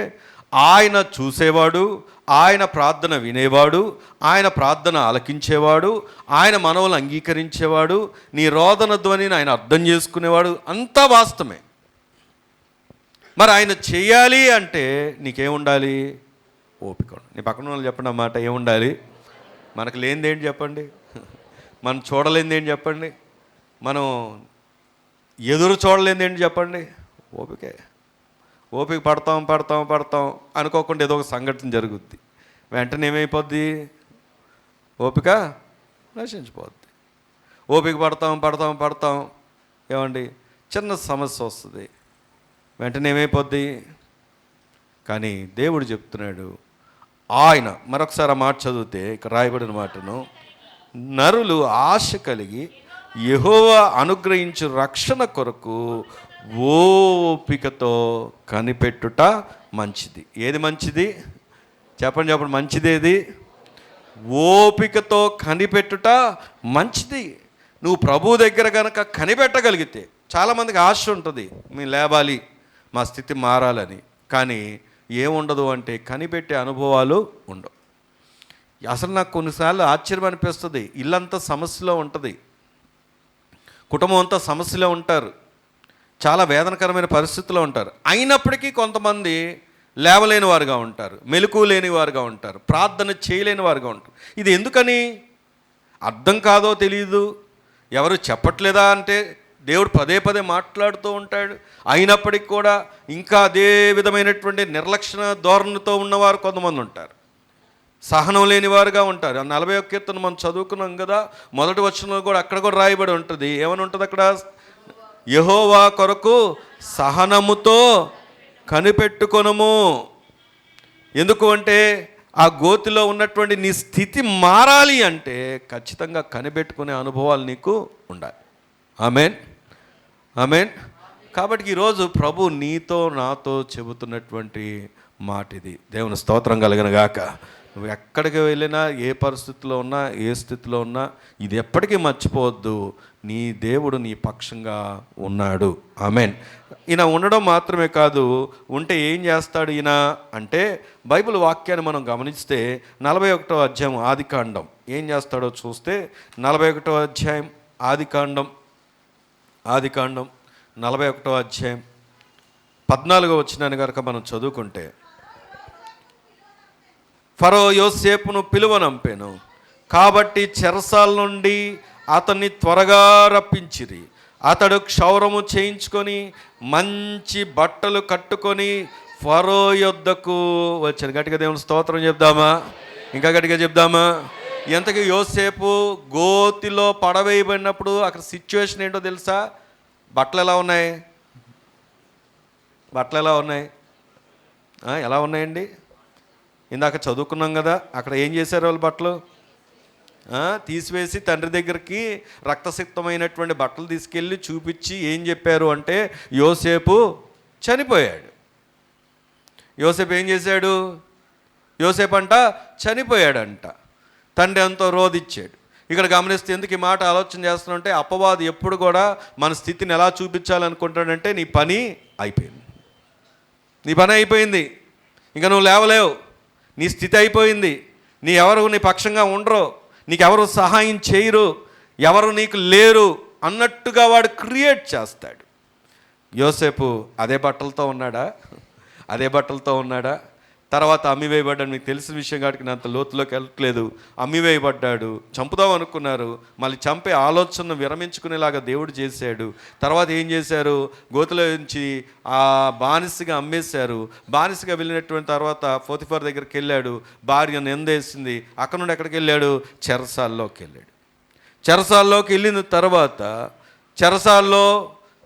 ఆయన చూసేవాడు, ఆయన ప్రార్థన వినేవాడు, ఆయన ప్రార్థన ఆలకించేవాడు, ఆయన మనవులను అంగీకరించేవాడు, నీ రోదన ధ్వనిని ఆయన అర్థం చేసుకునేవాడు. అంతా వాస్తవమే. మరి ఆయన చేయాలి అంటే నీకేముండాలి? ఓపిక. నీ పక్కన వాళ్ళు చెప్పండి అన్నమాట, ఏముండాలి? మనకు లేనిది ఏంటి చెప్పండి? మనం చూడలేనిది ఏంటి చెప్పండి? మనం ఎదురు చూడలేనిది ఏంటి చెప్పండి? ఓపిక పడతాం అనుకోకుండా ఏదో ఒక సంఘటన జరుగుద్ది, వెంటనే ఏమైపోద్ది? ఓపిక నశించిపోద్ది. ఓపిక పడతాం ఏమండి, చిన్న సమస్య వస్తుంది, వెంటనే ఏమైపోద్ది? కానీ దేవుడు చెప్తున్నాడు, ఆయన మరొకసారి ఆ మాట చదివితే ఇక్కడ రాయబడిన మాటను, నరులు ఆశ కలిగి యెహోవా అనుగ్రహించు రక్షణ కొరకు ఓపికతో కనిపెట్టుట మంచిది. ఏది మంచిది చెప్పండి మంచిది ఏది? ఓపికతో కనిపెట్టుట మంచిది. నువ్వు ప్రభు దగ్గర కనుక కనిపెట్టగలిగితే, చాలామందికి ఆశ ఉంటుంది, మేము లేవాలి, మా స్థితి మారాలని. కానీ ఏముండదు అంటే కనిపెట్టే అనుభవాలు ఉండవు. అసలు నాకు కొన్నిసార్లు ఆశ్చర్యం అనిపిస్తుంది. ఇల్లంతా సమస్యలో ఉంటుంది, కుటుంబం అంతా సమస్యలో ఉంటారు, చాలా వేదనకరమైన పరిస్థితుల్లో ఉంటారు. అయినప్పటికీ కొంతమంది లేవలేని వారుగా ఉంటారు, మెలకువ లేని వారుగా ఉంటారు, ప్రార్థన చేయలేని వారుగా ఉంటారు. ఇది ఎందుకని అర్థం కాదో తెలియదు. ఎవరు చెప్పట్లేదా అంటే దేవుడు పదే పదే మాట్లాడుతూ ఉంటాడు. అయినప్పటికీ కూడా ఇంకా అదే విధమైనటువంటి నిర్లక్ష్య ధోరణితో ఉన్నవారు కొంతమంది ఉంటారు, సహనం లేని వారుగా ఉంటారు. 41 కీర్తన మనం చదువుకున్నాం కదా, మొదటి వచనంలో కూడా అక్కడ కూడా రాయబడి ఉంటుంది. ఏమని ఉంటుంది అక్కడ? యెహోవా కొరకు సహనముతో కనిపెట్టుకొనుము. ఎందుకు అంటే ఆ గోతిలో ఉన్నటువంటి నీ స్థితి మారాలి అంటే ఖచ్చితంగా కనిపెట్టుకునే అనుభవాలు నీకు ఉండాలి. ఆమేన్, ఆమేన్. కాబట్టి ఈరోజు ప్రభు నీతో నాతో చెబుతున్నటువంటి మాట ఇది. దేవుని స్తోత్రం కలుగును గాక. నువ్వు ఎక్కడికి వెళ్ళినా, ఏ పరిస్థితిలో ఉన్నా, ఏ స్థితిలో ఉన్నా, ఇది ఎప్పటికీ మర్చిపోవద్దు, నీ దేవుడు నీ పక్షంగా ఉన్నాడు. ఆమేన్. ఈయన ఉండడం మాత్రమే కాదు, ఉంటే ఏం చేస్తాడు ఈయన అంటే, బైబిల్ వాక్యాన్ని మనం గమనిస్తే 41వ అధ్యాయం ఆదికాండం ఏం చేస్తాడో చూస్తే, 41వ అధ్యాయం ఆదికాండం 41వ అధ్యాయం 14వ వచనాన్ని కనుక మనం చదువుకుంటే, ఫరో యోసేపును పిలువనంపెను, కాబట్టి చెరసాల నుండి అతన్ని త్వరగా రప్పించిరి. అతడు క్షౌరము చేయించుకొని మంచి బట్టలు కట్టుకొని ఫరో యొద్దకు వచ్చాను. గట్టిగా దేవుని స్తోత్రం చెప్దామా? ఇంకా గట్టిగా చెప్దామా? ఎంతకీ యోసేపు గోతిలో పడవేయబడినప్పుడు అక్కడ సిచ్యువేషన్ ఏంటో తెలుసా? బట్టలు ఎలా ఉన్నాయి? ఎలా ఉన్నాయండి? ఇందాక చదువుకున్నాం కదా, అక్కడ ఏం చేశారు వాళ్ళు? బట్టలు తీసివేసి తండ్రి దగ్గరికి రక్తసిక్తమైనటువంటి బట్టలు తీసుకెళ్ళి చూపించి ఏం చెప్పారు అంటే, యోసేపు చనిపోయాడు. యోసేపు ఏం చేశాడు? యోసేపు అంట చనిపోయాడంట. తండ్రి ఎంతో రోధిచ్చాడు. ఇక్కడ గమనిస్తే ఎందుకు ఈ మాట ఆలోచన చేస్తున్నానంటే, అపవాది ఎప్పుడు కూడా మన స్థితిని ఎలా చూపించాలనుకుంటాడంటే, నీ పని అయిపోయింది, ఇంకా నువ్వు లేవలేవు, నీ స్థితి అయిపోయింది, ఎవరు నీ పక్షంగా ఉండరు, నీకెవరు సహాయం చేయరు, ఎవరు నీకు లేరు అన్నట్టుగా వాడు క్రియేట్ చేస్తాడు. యోసేపు అదే బట్టలతో ఉన్నాడా? తర్వాత అమ్మివేయబడ్డాడు. మీకు తెలిసిన విషయం కాబట్టి నేను అంత లోతులోకి వెళ్ళట్లేదు. అమ్మివేయబడ్డాడు, చంపుదాం అనుకున్నారు, మళ్ళీ చంపే ఆలోచనను విరమించుకునేలాగా దేవుడు చేశాడు. తర్వాత ఏం చేశారు? గోతిలో నుంచి ఆ బానిసగా అమ్మేశారు. బానిసగా వెళ్ళినటువంటి తర్వాత పోతిఫర్ దగ్గరికి వెళ్ళాడు, భార్య నిందేసింది. అక్కడ నుండి ఎక్కడికి వెళ్ళాడు? చెరసాల్లోకి వెళ్ళిన తర్వాత చెరసాల్లో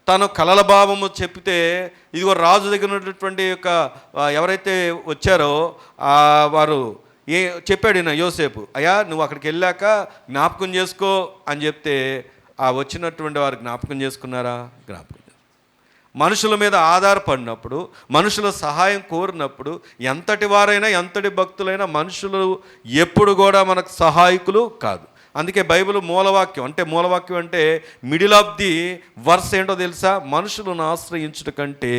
తను కలల భావము చెప్తే, ఇదిగో రాజు దగ్గర ఉన్నటువంటి యొక్క ఎవరైతే వచ్చారో వారు చెప్పాడు ఈయన యోసేపు, అయ్యా నువ్వు అక్కడికి వెళ్ళాక జ్ఞాపకం చేసుకో అని చెప్తే, ఆ వచ్చినటువంటి వారు జ్ఞాపకం చేసుకున్నారా? మనుషుల మీద ఆధారపడినప్పుడు, మనుషుల సహాయం కోరినప్పుడు, ఎంతటి వారైనా ఎంతటి భక్తులైనా మనుషులు ఎప్పుడు కూడా మనకు సహాయకులు కాదు. అందుకే బైబిల్ మూలవాక్యం అంటే మిడిల్ ఆఫ్ ది వర్స్ ఏంటో తెలుసా? మనుషులను ఆశ్రయించుట కంటే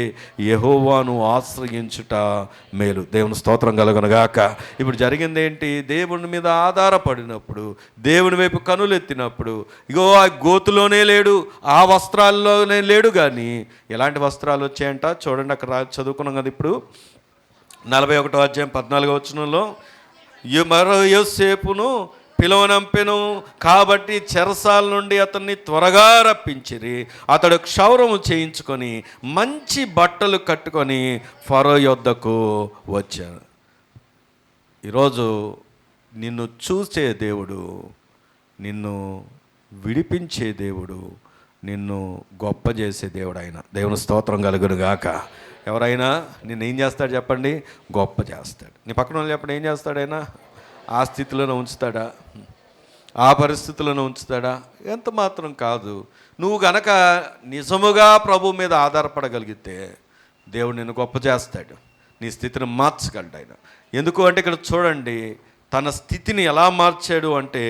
యెహోవాను ఆశ్రయించుట మేలు. దేవుని స్తోత్రం కలుగునుగాక. ఇప్పుడు జరిగింది ఏంటి? దేవుని మీద ఆధారపడినప్పుడు, దేవుని వైపు కనులెత్తినప్పుడు, ఇగో ఆ గోతులోనే లేడు, ఆ వస్త్రాల్లోనే లేడు, కానీ ఎలాంటి వస్త్రాలు వచ్చాయంట చూడండి. అక్కడ చదువుకున్నాం కదా ఇప్పుడు 41వ అధ్యాయం 14వ వచనంలో, మరో యోసేపును పిలువనంపెను, కాబట్టి చెరసాల నుండి అతన్ని త్వరగా రప్పించిరి. అతడు క్షౌరము చేయించుకొని మంచి బట్టలు కట్టుకొని ఫరో యొద్దకు వచ్చాడు. ఈరోజు నిన్ను చూసే దేవుడు, నిన్ను విడిపించే దేవుడు, నిన్ను గొప్ప చేసే దేవుడు ఆయన. దేవుని స్తోత్రం కలుగును గాక. ఎవరైనా నిన్ను ఏం చేస్తాడు చెప్పండి? గొప్ప చేస్తాడు. నీ పక్కన వాళ్ళు చెప్పండి, ఏం చేస్తాడు ఆయన? ఆ స్థితిలోనే ఉంచుతాడా? ఆ పరిస్థితులను ఉంచుతాడా? ఎంత మాత్రం కాదు. నువ్వు గనక నిజముగా ప్రభు మీద ఆధారపడగలిగితే దేవుడు నిన్ను గొప్ప చేస్తాడు, నీ స్థితిని మార్చగలడు ఆయన. ఎందుకు అంటే ఇక్కడ చూడండి, తన స్థితిని ఎలా మార్చాడు అంటే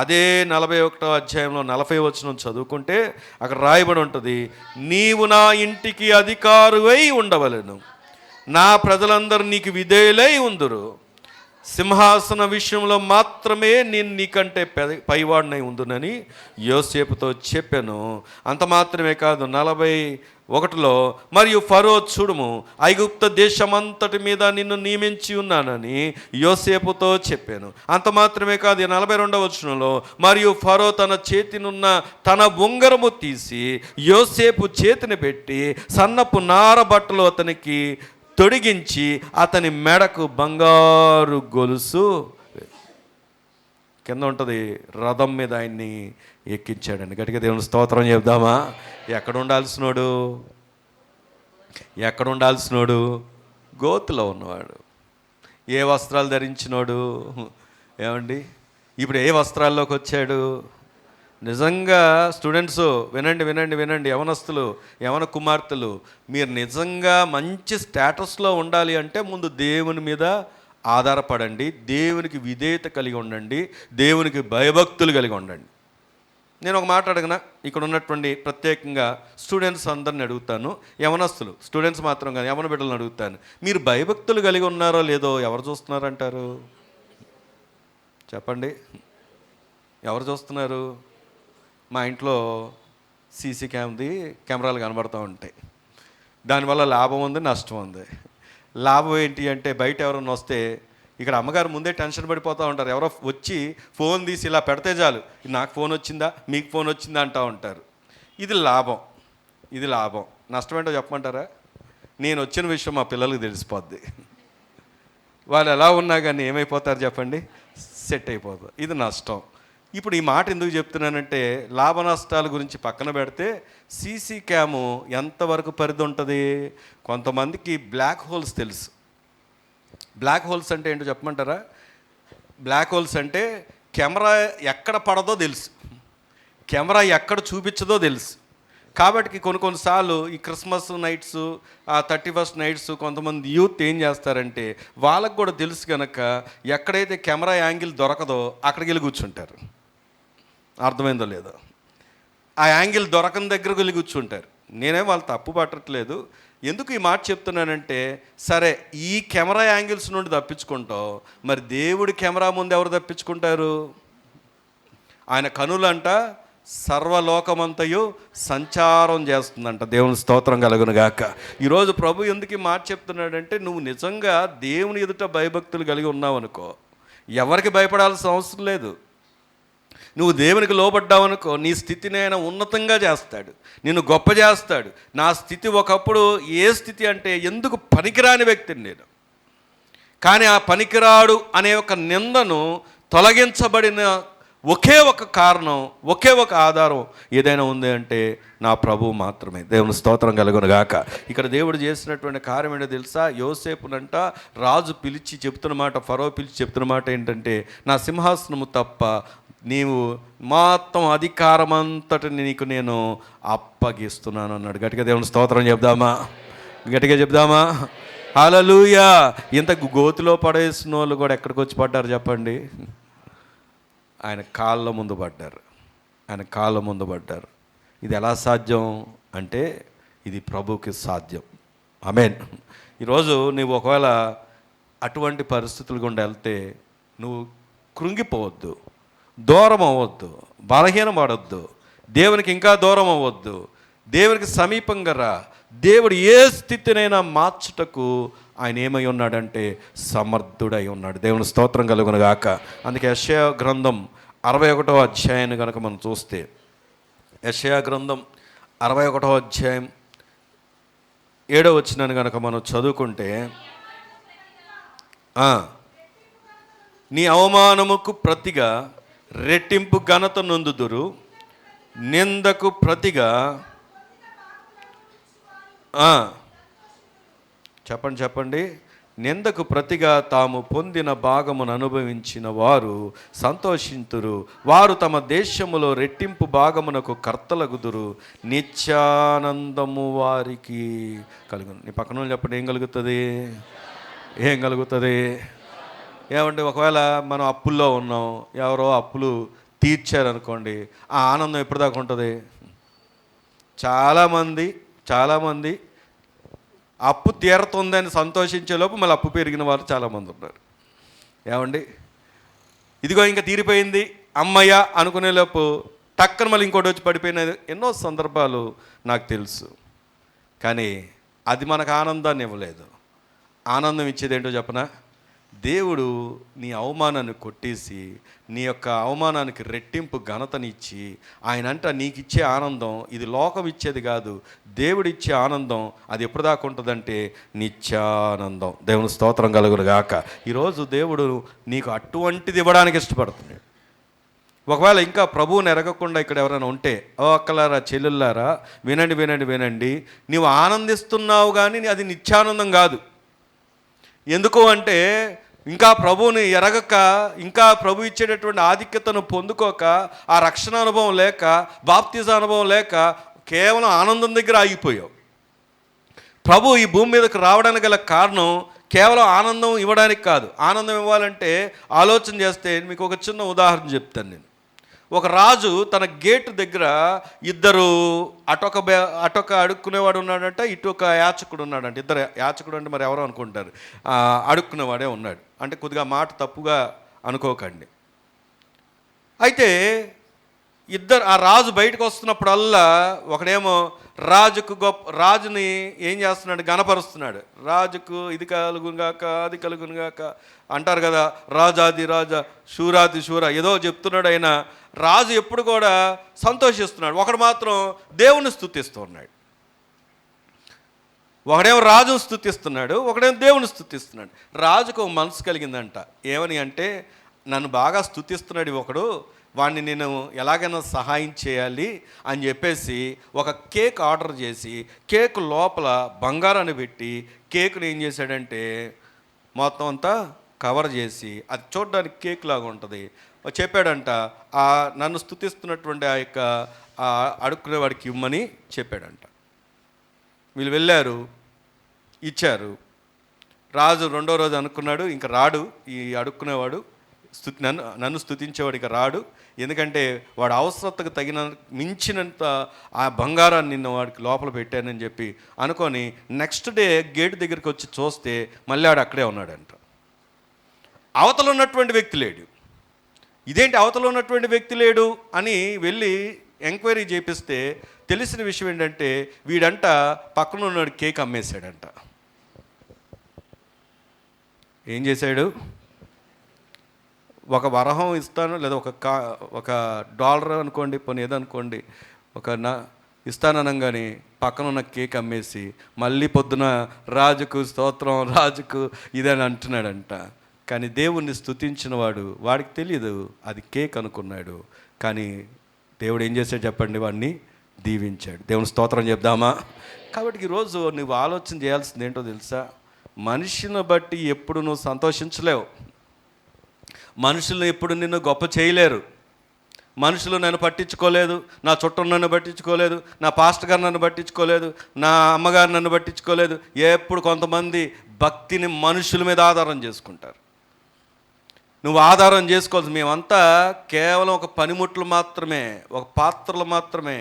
అదే 41వ అధ్యాయంలో 40వ వచనం చదువుకుంటే అక్కడ రాయబడి ఉంటుంది, నీవు నా ఇంటికి అధికారువై ఉండవలెను, నా ప్రజలందరూ నీకు విధేయులై ఉందురు, సింహాసన విషయంలో మాత్రమే నేను నీకంటే పైవాడినై ఉందునని యోసేపుతో చెప్పాను. అంత మాత్రమే కాదు, 41లో మరియు ఫరో చూడుము, ఐగుప్త దేశమంతటి మీద నిన్ను నియమించి ఉన్నానని యోసేపుతో చెప్పాను. అంత మాత్రమే కాదు, 42వ వచనంలో మరియు ఫరో తన చేతినున్న తన ఉంగరము తీసి యోసేపు చేతిని పెట్టి సన్నపు నార బట్టలు అతనికి తొడిగించి అతని మెడకు బంగారు గొలుసు కింద ఉంటుంది, రథం మీద ఆయన్ని ఎక్కించాడండి. గట్టిగా దేవుని స్తోత్రం చెప్దామా? ఎక్కడ ఉండాల్సినోడు గోతులో ఉన్నవాడు. ఏ వస్త్రాలు ధరించినోడు? ఏమండి, ఇప్పుడు ఏ వస్త్రాల్లోకి వచ్చాడు? నిజంగా స్టూడెంట్స్ వినండి, యవనస్తులు, యవన కుమార్తెలు, మీరు నిజంగా మంచి స్టేటస్లో ఉండాలి అంటే ముందు దేవుని మీద ఆధారపడండి, దేవునికి విధేయత కలిగి ఉండండి, దేవునికి భయభక్తులు కలిగి ఉండండి. నేను ఒక మాట అడగనా, ఇక్కడ ఉన్నటువంటి ప్రత్యేకంగా స్టూడెంట్స్ అందరిని అడుగుతాను, యవనస్తులు, స్టూడెంట్స్ మాత్రం కాదు, యవన బిడ్డలను అడుగుతాను, మీరు భయభక్తులు కలిగి ఉన్నారో లేదో ఎవరు చూస్తున్నారంటారు? చెప్పండి, ఎవరు చూస్తున్నారు? మా ఇంట్లో సీసీ కెమెరాలు కనబడుతూ ఉంటాయి. దానివల్ల లాభం ఉంది, నష్టం ఉంది. లాభం ఏంటి అంటే, బయట ఎవరన్నా వస్తే ఇక్కడ అమ్మగారు ముందే టెన్షన్ పడిపోతూ ఉంటారు. ఎవరో వచ్చి ఫోన్ తీసి ఇలా పెడితే చాలు, నాకు ఫోన్ వచ్చిందా, మీకు ఫోన్ వచ్చిందా అంటూ ఉంటారు. ఇది లాభం. నష్టం ఏంటో చెప్పమంటారా? నేను వచ్చిన విషయం మా పిల్లలకు తెలిసిపోద్ది. వాళ్ళు ఎలా ఉన్నా కానీ ఏమైపోతారు చెప్పండి, సెట్ అయిపోతారు. ఇది నష్టం. ఇప్పుడు ఈ మాట ఎందుకు చెప్తున్నానంటే, లాభ నష్టాల గురించి పక్కన పెడితే సీసీ క్యాము ఎంతవరకు పరిధి ఉంటుంది? కొంతమందికి బ్లాక్ హోల్స్ తెలుసు. బ్లాక్ హోల్స్ అంటే ఏంటో చెప్పమంటారా? బ్లాక్ హోల్స్ అంటే కెమెరా ఎక్కడ పడదో తెలుసు, కెమెరా ఎక్కడ చూపించదో తెలుసు. కాబట్టి కొన్నిసార్లు ఈ క్రిస్మస్ నైట్స్, 31st నైట్స్ కొంతమంది యూత్ ఏం చేస్తారంటే, వాళ్ళకు కూడా తెలుసు కనుక ఎక్కడైతే కెమెరా యాంగిల్ దొరకదో అక్కడికి వెళ్ళి కూర్చుంటారు. అర్థమైందో లేదో? ఆ యాంగిల్ దొరకని దగ్గరకు వెళ్ళి కూర్చుంటారు. నేనే వాళ్ళు తప్పు పట్టట్లేదు. ఎందుకు ఈ మాట చెప్తున్నానంటే, సరే ఈ కెమెరా యాంగిల్స్ నుండి తప్పించుకుంటావు, మరి దేవుడి కెమెరా ముందు ఎవరు తప్పించుకుంటారు? ఆయన కనులంట సర్వలోకమంతయు సంచారం చేస్తుందంట. దేవుని స్తోత్రం కలుగును గాక. ఈరోజు ప్రభు ఎందుకు ఈ మాట చెప్తున్నాడంటే, నువ్వు నిజంగా దేవుని ఎదుట భయభక్తులు కలిగి ఉన్నావు అనుకో, ఎవరికి భయపడాల్సిన అవసరం లేదు. నువ్వు దేవునికి లోబడ్డావనుకో, నీ స్థితిని ఆయన ఉన్నతంగా చేస్తాడు, నిన్ను గొప్ప చేస్తాడు. నా స్థితి ఒకప్పుడు ఏ స్థితి అంటే, ఎందుకు పనికిరాని వ్యక్తిని నేను, కానీ ఆ పనికిరాడు అనే ఒక నిందను తొలగించబడిన ఒకే ఒక కారణం, ఒకే ఒక ఆధారం ఏదైనా ఉంది అంటే నా ప్రభువు మాత్రమే. దేవుని స్తోత్రం కలుగును గాక. ఇక్కడ దేవుడు చేసినటువంటి కార్యం ఏంటో తెలుసా? యోసేపునంట రాజు పిలిచి చెప్తున్న మాట, ఫరో పిలిచి చెప్తున్న మాట ఏంటంటే, నా సింహాసనము తప్ప నీవు మొత్తం అధికారం అంతటిని నీకు నేను అప్పగిస్తున్నాను అన్నాడు. గట్టిగా దేవుని స్తోత్రం చెప్దామా? హల్లెలూయా. ఇంత గోతిలో పడేసిన వాళ్ళు కూడా ఎక్కడికి వచ్చి పడ్డారు చెప్పండి? ఆయన కాళ్ళ ముందు పడ్డారు. ఇది ఎలా సాధ్యం అంటే, ఇది ప్రభువుకి సాధ్యం. ఆమేన్. ఈరోజు నువ్వు ఒకవేళ అటువంటి పరిస్థితులు గుండా వెళ్తే, నువ్వు కృంగిపోవద్దు, దూరం అవ్వద్దు, బలహీనం పడొద్దు, దేవునికి ఇంకా దూరం అవ్వద్దు, దేవునికి సమీపంగా రా. దేవుడు ఏ స్థితినైనా మార్చుటకు ఆయన ఏమై ఉన్నాడంటే సమర్థుడై ఉన్నాడు. దేవుని స్తోత్రం కలుగును గాక. అందుకే యెషయా గ్రంథం 61వ అధ్యాయాన్ని కనుక మనం చూస్తే, యెషయా గ్రంథం 61వ అధ్యాయం 7వ వచనాన్ని కనుక మనం చదువుకుంటే, నీ అవమానముకు ప్రతిగా రెట్టింపు ఘనత నొందుదురు, నిందకు ప్రతిగా చెప్పండి నిందకు ప్రతిగా తాము పొందిన భాగమును అనుభవించిన వారు సంతోషింతురు. వారు తమ దేశములో రెట్టింపు భాగమునకు కర్తలగుదురు. నిత్యానందము వారికి కలుగును. నీ పక్కన వాళ్ళు చెప్పండి, ఏం కలుగుతుంది? ఏం కలుగుతుంది? ఏమంటే ఒకవేళ మనం అప్పుల్లో ఉన్నాం, ఎవరో అప్పులు తీర్చారనుకోండి, ఆ ఆనందం ఎప్పుడు దాకా ఉంటుంది? చాలామంది అప్పు తీరుతుందని సంతోషించే లోపు మళ్ళీ అప్పు పెరిగిన వారు చాలామంది ఉన్నారు. ఏమండి, ఇదిగో ఇంకా తీరిపోయింది అమ్మయ్య అనుకునే లోపు టక్కన మళ్ళీ ఇంకోటి వచ్చి పడిపోయిన ఎన్నో సందర్భాలు నాకు తెలుసు. కానీ అది మనకు ఆనందాన్ని ఇవ్వలేదు. ఆనందం ఇచ్చేది ఏంటో చెప్పనా? దేవుడు నీ అవమానాన్ని కొట్టేసి నీ యొక్క అవమానానికి రెట్టింపు ఘనతనిచ్చి ఆయన అంట నీకు ఇచ్చే ఆనందం ఇది లోకం ఇచ్చేది కాదు, దేవుడిచ్చే ఆనందం. అది ఎప్పుడు దాకా ఉంటుందంటే నిత్యానందం. దేవుని స్తోత్రం కలుగును గాక. ఈరోజు దేవుడు నీకు అటువంటిది ఇవ్వడానికి ఇష్టపడుతున్నాడు. ఒకవేళ ఇంకా ప్రభువుని ఎరగకుండా ఇక్కడ ఎవరైనా ఉంటే, ఓ అక్కలారా చెల్లెళ్ళారా, వినండి, నీవు ఆనందిస్తున్నావు కానీ అది నిత్యానందం కాదు. ఎందుకు అంటే ఇంకా ప్రభువుని ఎరగక, ఇంకా ప్రభు ఇచ్చేటటువంటి ఆధిక్యతను పొందుకోక, ఆ రక్షణ అనుభవం లేక, బాప్తిజ అనుభవం లేక కేవలం ఆనందం దగ్గర ఆగిపోయావు. ప్రభు ఈ భూమి మీదకి రావడానికి గల కారణం కేవలం ఆనందం ఇవ్వడానికి కాదు. ఆనందం ఇవ్వాలంటే ఆలోచన చేస్తే మీకు ఒక చిన్న ఉదాహరణ చెప్తాను నేను. ఒక రాజు తన గేటు దగ్గర ఇద్దరు అటొక అడుక్కునేవాడు ఉన్నాడంట, ఇటు ఒక యాచకుడు ఉన్నాడంట. ఇద్దరు యాచకుడు అంటే మరి ఎవరో అనుకుంటారు, అడుక్కునేవాడే ఉన్నాడు. అంటే కొద్దిగా మాట తప్పుగా అనుకోకండి. అయితే ఆ రాజు బయటకు వస్తున్నప్పుడల్లా ఒకడేమో రాజుని ఏం చేస్తున్నాడు? గణపరుస్తున్నాడు. రాజుకు ఇది కలుగునుగాక, అది కలుగునుగాక అంటారు కదా, రాజాది రాజా, శూరాది శూర ఏదో చెప్తున్నాడు. ఆయన రాజు ఎప్పుడు కూడా సంతోషిస్తున్నాడు. ఒకడు మాత్రం దేవుని స్తుతిస్తూ ఉన్నాడు. ఒకడేమో రాజును స్తుతిస్తున్నాడు, ఒకడేమో దేవుని స్తుతిస్తున్నాడు. రాజుకు మనసు కలిగిందంట. ఏమని అంటే, నన్ను బాగా స్తుతిస్తున్నాడు ఒకడు, వాడిని నేను ఎలాగైనా సహాయం చేయాలి అని చెప్పేసి ఒక కేక్ ఆర్డర్ చేసి కేక్ లోపల బంగారాన్ని పెట్టి కేక్ని ఏం చేశాడంటే మొత్తం అంతా కవర్ చేసి, అది చూడడానికి కేక్ లాగా ఉంటుంది, చెప్పాడంట. నన్ను స్తుతిస్తున్నటువంటి ఆ యొక్క అడుక్కునేవాడికి ఇమ్మని చెప్పాడంట. వీళ్ళు వెళ్ళారు, ఇచ్చారు. రాజు రెండో రోజు అనుకున్నాడు, ఇంకా రాడు ఈ అడుక్కునేవాడు, నన్ను స్తుతించేవాడు ఇక రాడు, ఎందుకంటే వాడు అవసరతకు మించినంత ఆ బంగారాన్ని నిన్న వాడికి లోపల పెట్టానని చెప్పి అనుకొని నెక్స్ట్ డే గేటు దగ్గరికి వచ్చి చూస్తే మళ్ళీ వాడు అక్కడే ఉన్నాడంట. అవతల ఉన్నటువంటి వ్యక్తి లేడు. ఇదేంటి అవతల ఉన్నటువంటి వ్యక్తి లేడు అని వెళ్ళి ఎంక్వైరీ చేపిస్తే తెలిసిన విషయం ఏంటంటే, వీడంట పక్కన ఉన్నాడు కేక్ అమ్మేశాడంట. ఏం చేశాడు? ఒక వరహం ఇస్తాను, లేదా ఒక $1 అనుకోండి, పోనీ ఏదనుకోండి, ఇస్తాననగానే పక్కన ఉన్న కేక్ అమ్మేసి మళ్ళీ పొద్దున రాజుకు స్తోత్రం, రాజుకు ఇదని అంటున్నాడంట. కానీ దేవుణ్ణి స్తుతించిన వాడికి తెలియదు అది కేక్ అనుకున్నాడు. కానీ దేవుడు ఏం చేశాడు చెప్పండి? వాడిని దీవించాడు. దేవుని స్తోత్రం చెప్దామా? కాబట్టి ఈరోజు నువ్వు ఆలోచన చేయాల్సింది ఏంటో తెలుసా? మనిషిని బట్టి ఎప్పుడు నువ్వు సంతోషించలేవు. మనుషులు ఎప్పుడు నిన్ను గొప్ప చేయలేరు. మనుషులు నన్ను పట్టించుకోలేదు, నా చుట్టం నన్ను పట్టించుకోలేదు, నా పాస్టర్ గారు నన్ను పట్టించుకోలేదు, నా అమ్మగారు నన్ను పట్టించుకోలేదు. ఎప్పుడు కొంతమంది భక్తిని మనుషుల మీద ఆధారం చేసుకుంటారు. నువ్వు ఆధారం చేసుకోవచ్చు. మేమంతా కేవలం ఒక పనిముట్లు మాత్రమే, ఒక పాత్రలు మాత్రమే.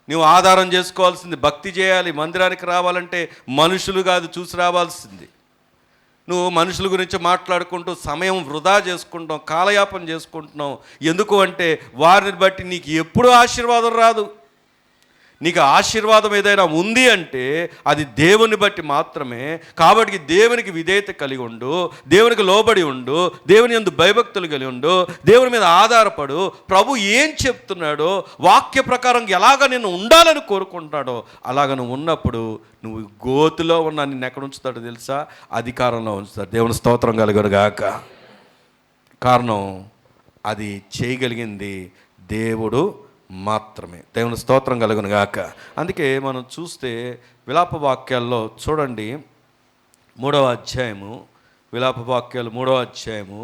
నువ్వు ఆధారం చేసుకోవాల్సింది భక్తి చేయాలి. మందిరానికి రావాలంటే మనుషులు కాదు చూసి రావాల్సింది. నువ్వు మనుషుల గురించి మాట్లాడుకుంటూ సమయం వృధా చేసుకుంటాం, కాలయాపన చేసుకుంటున్నావు. ఎందుకు అంటే వారిని బట్టి నీకు ఎప్పుడూ ఆశీర్వాదం రాదు. నీకు ఆశీర్వాదం ఏదైనా ఉంది అంటే అది దేవుని బట్టి మాత్రమే. కాబట్టి దేవునికి విధేయత కలిగి ఉండు, దేవునికి లోబడి ఉండు, దేవుని యందు భయభక్తులు కలిగి ఉండు, దేవుని మీద ఆధారపడు. ప్రభు ఏం చెప్తున్నాడో వాక్య ప్రకారం ఎలాగ నిన్ను ఉండాలని కోరుకుంటాడో అలాగ నువ్వు ఉన్నప్పుడు నువ్వు గోతిలో ఉన్న నిన్ను ఎక్కడ ఉంచుతాడో తెలుసా? అధికారంలో ఉంచుతాడు. దేవుని స్తోత్రం కలుగును గాక. కారణం అది చేయగలిగింది దేవుడు మాత్రమే. దేవుని స్తోత్రం కలుగును గాక. అందుకే మనం చూస్తే విలాప వాక్యాల్లో చూడండి, 3వ అధ్యాయము, విలాప వాక్యాలు 3వ అధ్యాయము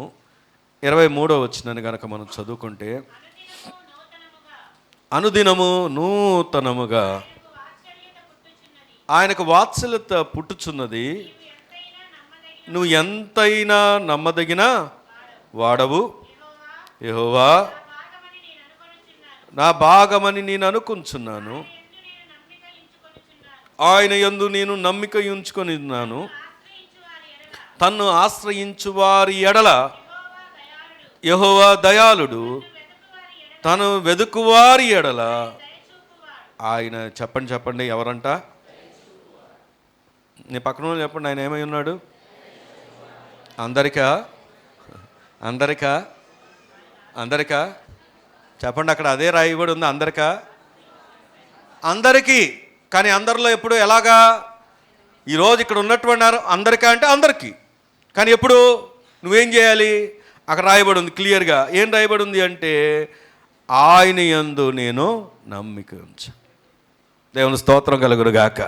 23వ వచనాన్ని కనుక మనం చదువుకుంటే, అనుదినము నూతనముగా ఆయనకు వాత్సల్యత పుట్టుచున్నది, నువ్వు ఎంతైనా నమ్మదగిన వాడవు యెహోవా, నా భాగమని నేను అనుకుంటున్నాను. ఆయన యందు నేను నమ్మిక ఉంచుకొని ఉన్నాను. తన్ను ఆశ్రయించు వారి ఎడల యెహోవా దయాళుడు, తను వెదుకువారి ఎడల ఆయన చెప్పండి ఎవరంట? నీ పక్కన వాళ్ళు చెప్పండి, ఆయన ఏమై ఉన్నాడు? అందరికా చెప్పండి. అక్కడ అదే రాయబడి ఉంది, అందరికీ. కానీ అందరిలో ఎప్పుడు ఎలాగా? ఈరోజు ఇక్కడ ఉన్నటువంటి అందరికా అంటే అందరికీ. కానీ ఎప్పుడు నువ్వేం చేయాలి? అక్కడ రాయబడి ఉంది క్లియర్గా. ఏం రాయబడి ఉంది అంటే, ఆయన యందు నేను నమ్మిక ఉంచు. దేవుని స్తోత్రం కలుగునుగాక.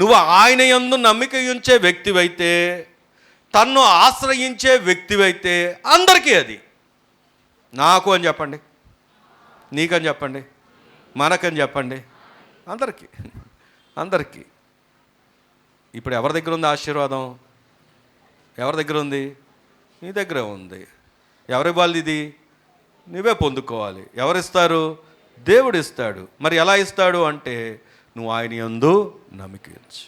నువ్వు ఆయన యందు నమ్మిక ఉంచే వ్యక్తివైతే, తన్ను ఆశ్రయించే వ్యక్తివైతే అందరికీ అది. నాకు అని చెప్పండి, నీకని చెప్పండి, మనకని చెప్పండి, అందరికీ. ఇప్పుడు ఎవరి దగ్గర ఉంది ఆశీర్వాదం? ఎవరి దగ్గర ఉంది? నీ దగ్గరే ఉంది. ఎవరివ్వాలి ఇది? నువ్వే పొందుకోవాలి. ఎవరిస్తారు? దేవుడు ఇస్తాడు. మరి ఎలా ఇస్తాడు అంటే, నువ్వు ఆయన యందు నమ్మిక ఉంచు.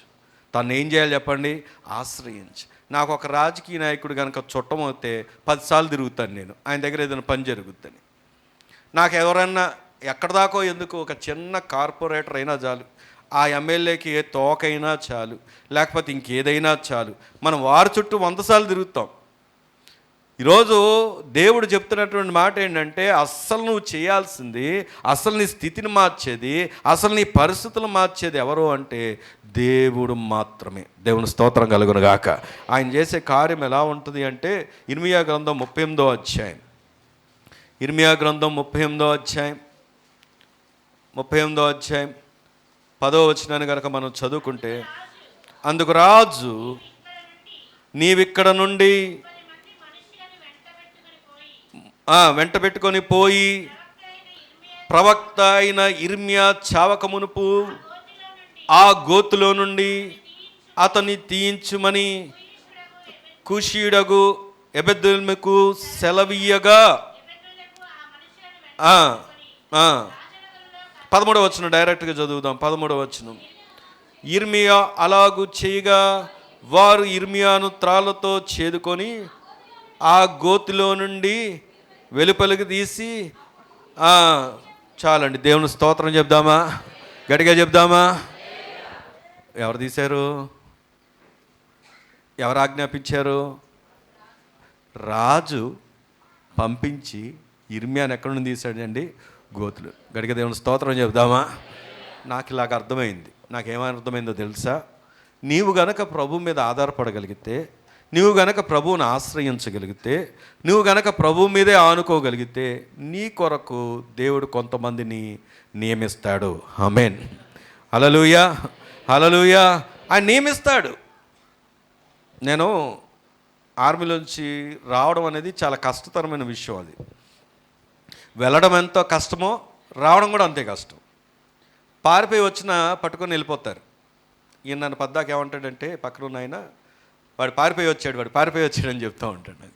తను ఏం చేయాలి చెప్పండి? ఆశ్రయించు. నాకు ఒక రాజకీయ నాయకుడు కనుక చుట్టమవుతే 10 సార్లు తిరుగుతాను నేను, ఆయన దగ్గర ఏదైనా పని జరుగుద్దని. నాకు ఎవరన్నా ఎక్కడి దాకో ఎందుకు, ఒక చిన్న కార్పొరేటర్ అయినా చాలు, ఆ ఎమ్మెల్యేకి ఏ తోకైనా చాలు, లేకపోతే ఇంకేదైనా చాలు, మనం వారి చుట్టూ 100 సార్లు తిరుగుతాం. ఈరోజు దేవుడు చెప్తున్నటువంటి మాట ఏంటంటే, అస్సలు నువ్వు చేయాల్సింది, అసలు నీ స్థితిని మార్చేది, అసలు నీ పరిస్థితులు మార్చేది ఎవరు అంటే దేవుడు మాత్రమే. దేవుని స్తోత్రం కలుగును గాక. ఆయన చేసే కార్యం ఎలా ఉంటుంది అంటే, ఇర్మియా గ్రంథం 38వ అధ్యాయం, 38వ అధ్యాయం 10వ వచనాన్ని కనుక మనం చదువుకుంటే, అందుకు రాజు నీవిక్కడ నుండి వెంట పెట్టుకొని పోయి ప్రవక్త అయిన ఇర్మియా చావక మునుపు ఆ గోతులో నుండి అతన్ని తీయించుమని కుషీయుడగు ఎబెద్మెలకు సెలవీయగా, 13వ వచనం డైరెక్ట్గా చదువుదాం. 13వ వచనం, ఇర్మియా అలాగు చేయగా వారు ఇర్మియాను త్రాళ్ళతో చేదుకొని ఆ గోతిలో నుండి వెలుపలికి తీసి, చాలండి. దేవుని స్తోత్రం చెప్దామా? గట్టిగా చెప్దామా? ఎవరు తీశారు? ఎవరు ఆజ్ఞాపించారు? రాజు పంపించి ఇర్మియాను ఎక్కడి నుండి తీశాడండి? గోతులు. గట్టిగా దేవుని స్తోత్రం చెప్దామా? నాకు ఇలాగ అర్థమైంది. నాకేమని అర్థమైందో తెలుసా? నీవు గనక ప్రభు మీద ఆధారపడగలిగితే, నువ్వు గనక ప్రభువుని ఆశ్రయించగలిగితే, నువ్వు గనక ప్రభు మీదే ఆనుకోగలిగితే, నీ కొరకు దేవుడు కొంతమందిని నియమిస్తాడు. ఆమేన్. హల్లెలూయా, హల్లెలూయా. ఆయన నియమిస్తాడు. నేను ఆర్మీలోంచి రావడం అనేది చాలా కష్టతరమైన విషయం. అది వెళ్ళడం ఎంతో కష్టమో, రావడం కూడా అంతే కష్టం. పారిపోయి వచ్చినా పట్టుకొని వెళ్ళిపోతారు. ఈయన నన్ను పద్దాక ఏమంటాడంటే, పక్కన ఉన్న ఆయన, వాడు పారిపోయి వచ్చాడని చెప్తూ ఉంటాడు.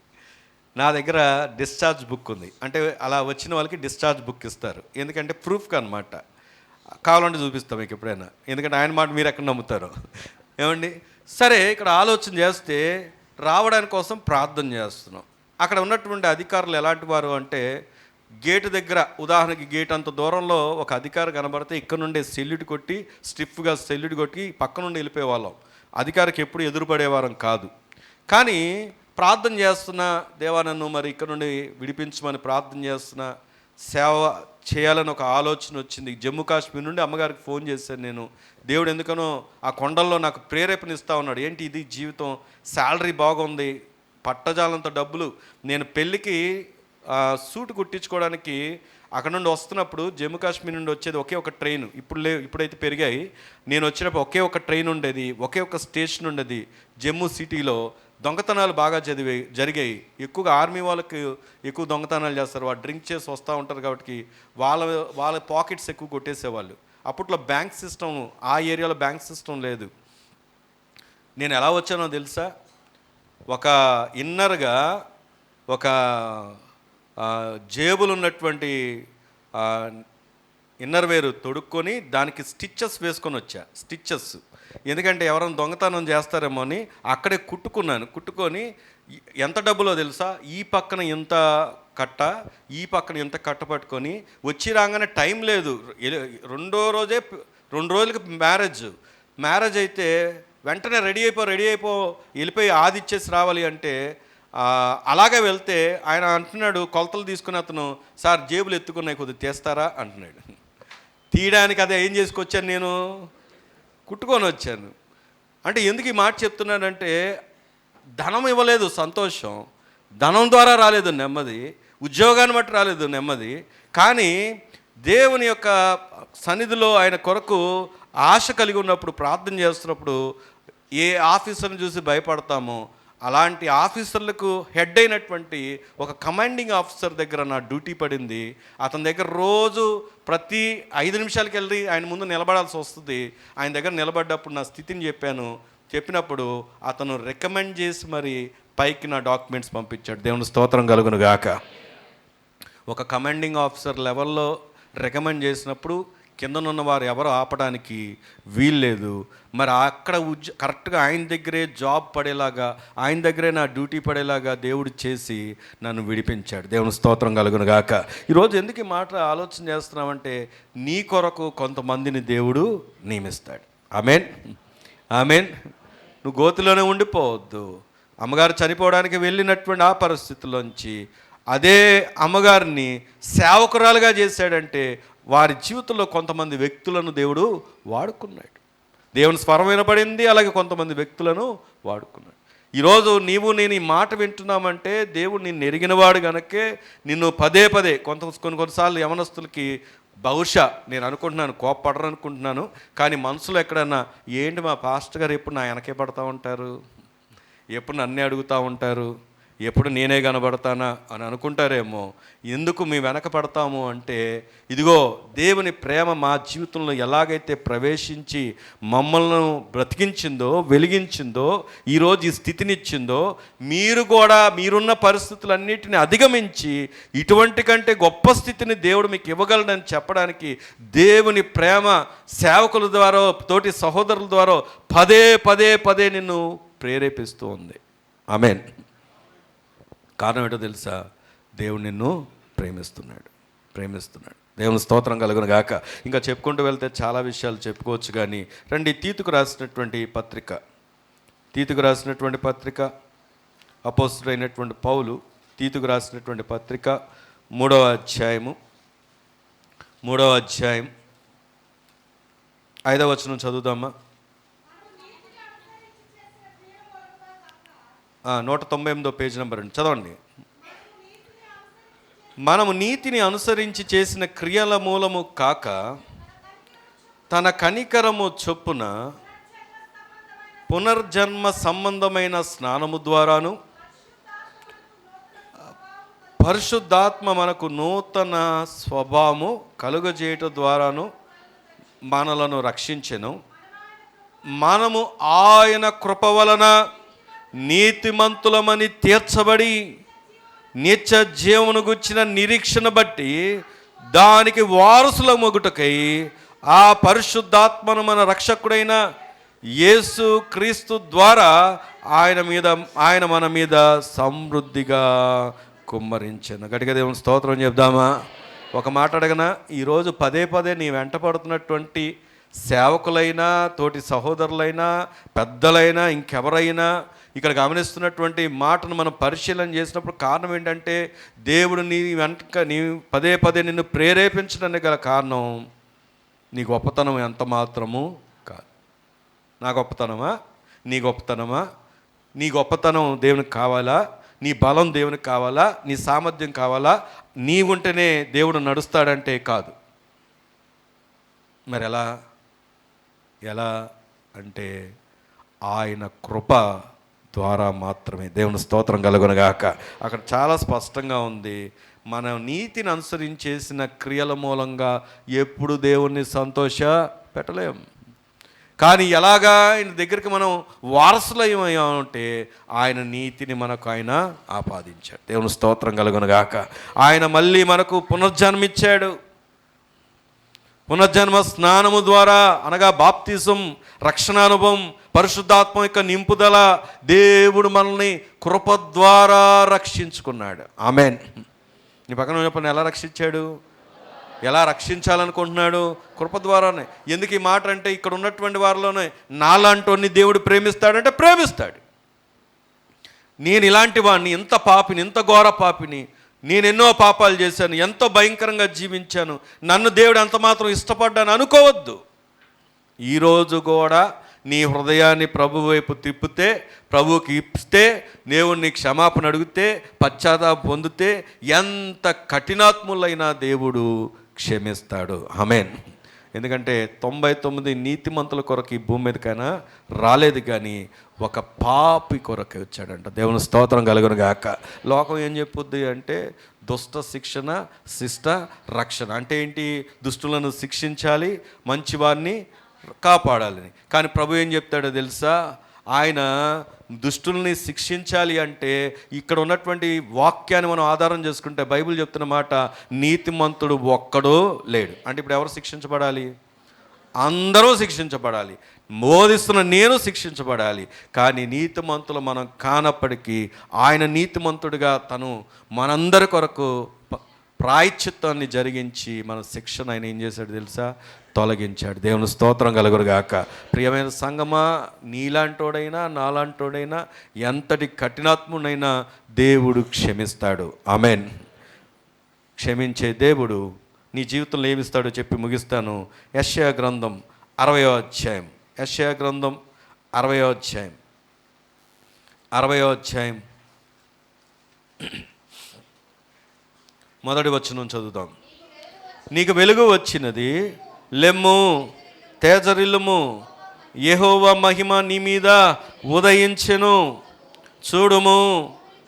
నా దగ్గర డిశ్చార్జ్ బుక్ ఉంది. అంటే అలా వచ్చిన వాళ్ళకి డిశ్చార్జ్ బుక్ ఇస్తారు. ఎందుకంటే ప్రూఫ్కి అనమాట. కావాలంటే చూపిస్తాం మీకు ఎప్పుడైనా. ఎందుకంటే ఆయన మాట మీరు ఎక్కడ నమ్ముతారో. ఏమండి? సరే, ఇక్కడ ఆలోచన చేస్తే రావడానికి కోసం ప్రార్థన చేస్తున్నాం. అక్కడ ఉన్నటువంటి అధికారులు ఎలాంటి వారు అంటే, గేటు దగ్గర, ఉదాహరణకి గేట్ అంత దూరంలో ఒక అధికారి కనబడితే ఇక్కడ నుండే సెల్యూట్ కొట్టి, స్టిఫ్గా సెల్యూట్ కొట్టి పక్క నుండి వెళ్ళిపోయేవాళ్ళం. అధికారికి ఎప్పుడు ఎదురుపడేవారం కాదు. కానీ ప్రార్థన చేస్తున్నా, దేవా నన్ను మరి ఇక్కడ నుండి విడిపించమని ప్రార్థన చేస్తున్నా, సేవ చేయాలని ఒక ఆలోచన వచ్చింది. జమ్మూ కాశ్మీర్ నుండి అమ్మగారికి ఫోన్ చేశాను నేను. దేవుడు ఎందుకనో ఆ కొండల్లో నాకు ప్రేరేపణ ఇస్తూ ఉన్నాడు. ఏంటి ఇది జీవితం, శాలరీ బాగుంది, పట్టజాలంత డబ్బులు. నేను పెళ్ళికి సూట్ కుట్టించుకోవడానికి అక్కడ నుండి వస్తున్నప్పుడు జమ్మూ కాశ్మీర్ నుండి వచ్చేది ఒకే ఒక ట్రైన్. ఇప్పుడైతే పెరిగాయి. నేను వచ్చినప్పుడు ఒకే ఒక ట్రైన్ ఉండేది, ఒకే ఒక స్టేషన్ ఉండేది. జమ్మూ సిటీలో దొంగతనాలు బాగా జరిగాయి. ఎక్కువగా ఆర్మీ వాళ్ళకి ఎక్కువ దొంగతనాలు చేస్తారు. వాళ్ళు డ్రింక్ చేసి వస్తూ ఉంటారు కాబట్టి వాళ్ళ పాకెట్స్ ఎక్కువ కొట్టేసేవాళ్ళు. అప్పట్లో బ్యాంక్ సిస్టమ్, ఆ ఏరియాలో బ్యాంక్ సిస్టమ్ లేదు. నేను ఎలా వచ్చానో తెలుసా? ఒక ఇన్నర్గా ఒక జేబులు ఉన్నటువంటి ఇన్నర్ వేరు తొడుక్కొని దానికి స్టిచ్చెస్ వేసుకొని వచ్చా. స్టిచ్చెస్ ఎందుకంటే ఎవరైనా దొంగతనం చేస్తారేమో అని అక్కడే కుట్టుకొని ఎంత డబ్బులో తెలుసా? ఈ పక్కన ఇంత కట్ట, ఈ పక్కన ఇంత కట్ట పట్టుకొని వచ్చి రాగానే టైం లేదు. 2 రోజులకి మ్యారేజ్ అయితే వెంటనే రెడీ అయిపో వెళ్ళిపోయి ఆది ఇచ్చేసి రావాలి అంటే అలాగే వెళ్తే ఆయన అంటున్నాడు, కొలతలు తీసుకుని అతను, సార్ జేబులు ఎత్తుకున్నాయి కొద్దిగా తీస్తారా అంటున్నాడు. తీయడానికి అదే ఏం చేసుకొచ్చాను, నేను కుట్టుకొని వచ్చాను. అంటే ఎందుకు ఈ మాట చెప్తున్నానంటే, ధనం ఇవ్వలేదు సంతోషం, ధనం ద్వారా రాలేదు నెమ్మది, ఉద్యోగాన్ని బట్టి రాలేదు నెమ్మది, కానీ దేవుని యొక్క సన్నిధిలో ఆయన కొరకు ఆశ కలిగి ఉన్నప్పుడు, ప్రార్థన చేస్తున్నప్పుడు ఏ ఆఫీసర్ని చూసి భయపడతామో అలాంటి ఆఫీసర్లకు హెడ్ అయినటువంటి ఒక కమాండింగ్ ఆఫీసర్ దగ్గర నా డ్యూటీ పడింది. అతని దగ్గర రోజు ప్రతి 5 నిమిషాలకి వెళ్ళి ఆయన ముందు నిలబడాల్సి వస్తుంది. ఆయన దగ్గర నిలబడ్డప్పుడు నా స్థితిని చెప్పినప్పుడు అతను రికమెండ్ చేసి మరి పైకి నా డాక్యుమెంట్స్ పంపించాడు. దేవుని స్తోత్రం కలుగును గాక. ఒక కమాండింగ్ ఆఫీసర్ లెవెల్లో రికమెండ్ చేసినప్పుడు కిందనున్న వారు ఎవరు ఆపడానికి వీల్లేదు. మరి అక్కడ కరెక్ట్గా ఆయన దగ్గరే జాబ్ పడేలాగా, ఆయన దగ్గరే నా డ్యూటీ పడేలాగా దేవుడు చేసి నన్ను విడిపించాడు. దేవుని స్తోత్రం కలుగును గాక. ఈరోజు ఎందుకు ఈ మాట ఆలోచన చేస్తున్నామంటే, నీ కొరకు కొంతమందిని దేవుడు నియమిస్తాడు. ఆమెన్. నువ్వు గోతిలోనే ఉండిపోవద్దు. అమ్మగారు చనిపోవడానికి వెళ్ళినటువంటి ఆ పరిస్థితుల్లోంచి అదే అమ్మగారిని సేవకురాలుగా చేశాడంటే వారి జీవితంలో కొంతమంది వ్యక్తులను దేవుడు వాడుకున్నాడు. దేవుని స్వరం వినపడింది, అలాగే కొంతమంది వ్యక్తులను వాడుకున్నాడు. ఈరోజు నీవు నేను ఈ మాట వింటున్నామంటే దేవుడు నిన్ను ఎరిగినవాడు కనుకే నిన్ను పదే కొన్నిసార్లు యవనస్తులకి బహుశా నేను అనుకుంటున్నాను కోప్పడరు అనుకుంటున్నాను, కానీ మనసులో ఎక్కడన్నా ఏంటి మా పాస్టర్ గారు ఎప్పుడు నా వెనకే పడతా ఉంటారు, ఎప్పుడు నన్నే అడుగుతూ ఉంటారు, ఎప్పుడు నేనే కనబడతానా అని అనుకుంటారేమో. ఎందుకు మేము వెనక పడతాము అంటే, ఇదిగో దేవుని ప్రేమ మా జీవితంలో ఎలాగైతే ప్రవేశించి మమ్మల్ని బ్రతికించిందో, వెలిగించిందో, ఈరోజు ఈ స్థితినిచ్చిందో, మీరు కూడా మీరున్న పరిస్థితులన్నిటిని అధిగమించి ఇటువంటి కంటే గొప్ప స్థితిని దేవుడు మీకు ఇవ్వగలడని చెప్పడానికి దేవుని ప్రేమ సేవకుల ద్వారా, తోటి సహోదరుల ద్వారా పదే నిన్ను ప్రేరేపిస్తూ ఉంది. ఆమేన్. కారణం ఏంటో తెలుసా? దేవుడు నిన్ను ప్రేమిస్తున్నాడు. దేవుని స్తోత్రం కలుగును గాక. ఇంకా చెప్పుకుంటూ వెళ్తే చాలా విషయాలు చెప్పుకోవచ్చు, కానీ రండి తీతుకు రాసినటువంటి పత్రిక అపోస్తలుడైనటువంటి పౌలు తీతుకు రాసినటువంటి పత్రిక 3వ అధ్యాయం 5వ వచనం చదువుదామా? 198వ పేజ్ నెంబర్ అండి, చదవండి. మనము నీతిని అనుసరించి చేసిన క్రియల మూలము కాక తన కనికరము చొప్పున పునర్జన్మ సంబంధమైన స్నానము ద్వారాను పరిశుద్ధాత్మ మనకు నూతన స్వభావము కలుగజేయటం ద్వారాను మనలను రక్షించెను. మనము ఆయన కృప వలన నీతిమంతులమని తీర్చబడి నిత్య జీవమును గుర్చిన నిరీక్షణ బట్టి దానికి వారసుల మొగుటకై ఆ పరిశుద్ధాత్మను మన రక్షకుడైన యేసు క్రీస్తు ద్వారా ఆయన మన మీద సమృద్ధిగా కుమ్మరించెను. గట్టిగా దేవుని స్తోత్రం చెప్దామా? ఒక మాట అడగనా? ఈరోజు పదే నీ వెంట పడుతున్నటువంటి సేవకులైనా, తోటి సహోదరులైనా, పెద్దలైనా, ఇంకెవరైనా ఇక్కడ గమనిస్తున్నటువంటి మాటను మనం పరిశీలన చేసినప్పుడు కారణం ఏంటంటే, దేవుడు నీ పదే నిన్ను ప్రేరేపించడానికి గల కారణం నీ గొప్పతనం ఎంత మాత్రము కాదు. నా గొప్పతనమా? నీ గొప్పతనమా? నీ గొప్పతనం దేవునికి కావాలా? నీ బలం దేవునికి కావాలా, నీ సామర్థ్యం కావాలా, నీ ఉంటేనే దేవుడు నడుస్తాడంటే కాదు. మరి ఎలా అంటే ఆయన కృప ద్వారా మాత్రమే. దేవుని స్తోత్రం కలుగునుగాక. అక్కడ చాలా స్పష్టంగా ఉంది, మన నీతిని అనుసరించేసిన క్రియల మూలంగా ఎప్పుడు దేవుణ్ణి సంతోష పెట్టలేం. కానీ ఎలాగా ఆయన దగ్గరికి మనం వారసులమయ్యామంటే ఆయన నీతిని మనకు ఆయన ఆపాదించాడు. దేవుని స్తోత్రం కలుగునుగాక. ఆయన మళ్ళీ మనకు పునర్జన్మిచ్చాడు. పునర్జన్మ స్నానము ద్వారా అనగా బాప్తిజం, రక్షణానుభవం, పరిశుద్ధాత్మ యొక్క నింపుదల, దేవుడు మనల్ని కృప ద్వారా రక్షించుకున్నాడు. ఆమేన్. నీ పక్కన చెప్పండి, ఎలా రక్షించాడు, ఎలా రక్షించాలనుకుంటున్నాడు? కృప ద్వారానే. ఎందుకు ఈ మాట అంటే, ఇక్కడ ఉన్నటువంటి వారిలోనే నాలాంటి దేవుడు ప్రేమిస్తాడంటే ప్రేమిస్తాడు. నేను ఇలాంటి వాడిని, ఇంత పాపిని, ఇంత ఘోర పాపిని, నేను ఎన్నో పాపాలు చేశాను, ఎంతో భయంకరంగా జీవించాను, నన్ను దేవుడు అంత మాత్రం ఇష్టపడ్డాను అనుకోవద్దు. ఈరోజు కూడా నీ హృదయాన్ని ప్రభు వైపు తిప్పితే, ప్రభువుకి ఇస్తే, దేవుణ్ణి క్షమాపణ అడిగితే, పశ్చాత్తాపం పొందితే, ఎంత కఠినాత్ములైనా దేవుడు క్షమిస్తాడు. ఆమేన్. ఎందుకంటే 99 నీతిమంతుల కొరకు ఈ భూమి మీదకైనా రాలేదు, కానీ ఒక పాపి కొరకు వచ్చాడంట. దేవుని స్తోత్రం కలుగునుగాక. లోకం ఏం చెప్పుద్ది అంటే దుష్ట శిక్షణ, శిష్ట రక్షణ. అంటే ఏంటి? దుష్టులను శిక్షించాలి, మంచివారిని కాపాడాలని. కానీ ప్రభు ఏం చెప్తాడో తెలుసా? ఆయన దుష్టుల్ని శిక్షించాలి అంటే, ఇక్కడ ఉన్నటువంటి వాక్యాన్ని మనం ఆధారం చేసుకుంటే బైబిల్ చెప్తున్న మాట, నీతిమంతుడు ఒక్కడో లేడు. అంటే ఇప్పుడు ఎవరు శిక్షించబడాలి? అందరూ శిక్షించబడాలి. బోధిస్తున్న నేను శిక్షించబడాలి. కానీ నీతిమంతులు మనం కానప్పటికీ ఆయన నీతిమంతుడిగా తను మనందరి కొరకు ప్రాయశ్చిత్తాన్ని జరిగించి మన శిక్షణ ఆయన ఏం చేశాడు తెలుసా? తొలగించాడు. దేవుని స్తోత్రం కలుగునుగాక. ప్రియమైన సంగమా, నీలాంటోడైనా నాలాంటోడైనా ఎంతటి కఠినాత్ముడైనా దేవుడు క్షమిస్తాడు. ఆమేన్. క్షమించే దేవుడు నీ జీవితంలో ఏమిస్తాడో చెప్పి ముగిస్తాను. యెషయా గ్రంథం 60వ అధ్యాయం. యెషయా గ్రంథం 60వ అధ్యాయం. 60వ అధ్యాయం మొదటి వచనం చదువుతాం. నీకు వెలుగు వచ్చినది, లెమ్ము, తేజరిల్లుము, యెహోవా మహిమ నీ మీద ఉదయించెను. చూడుము,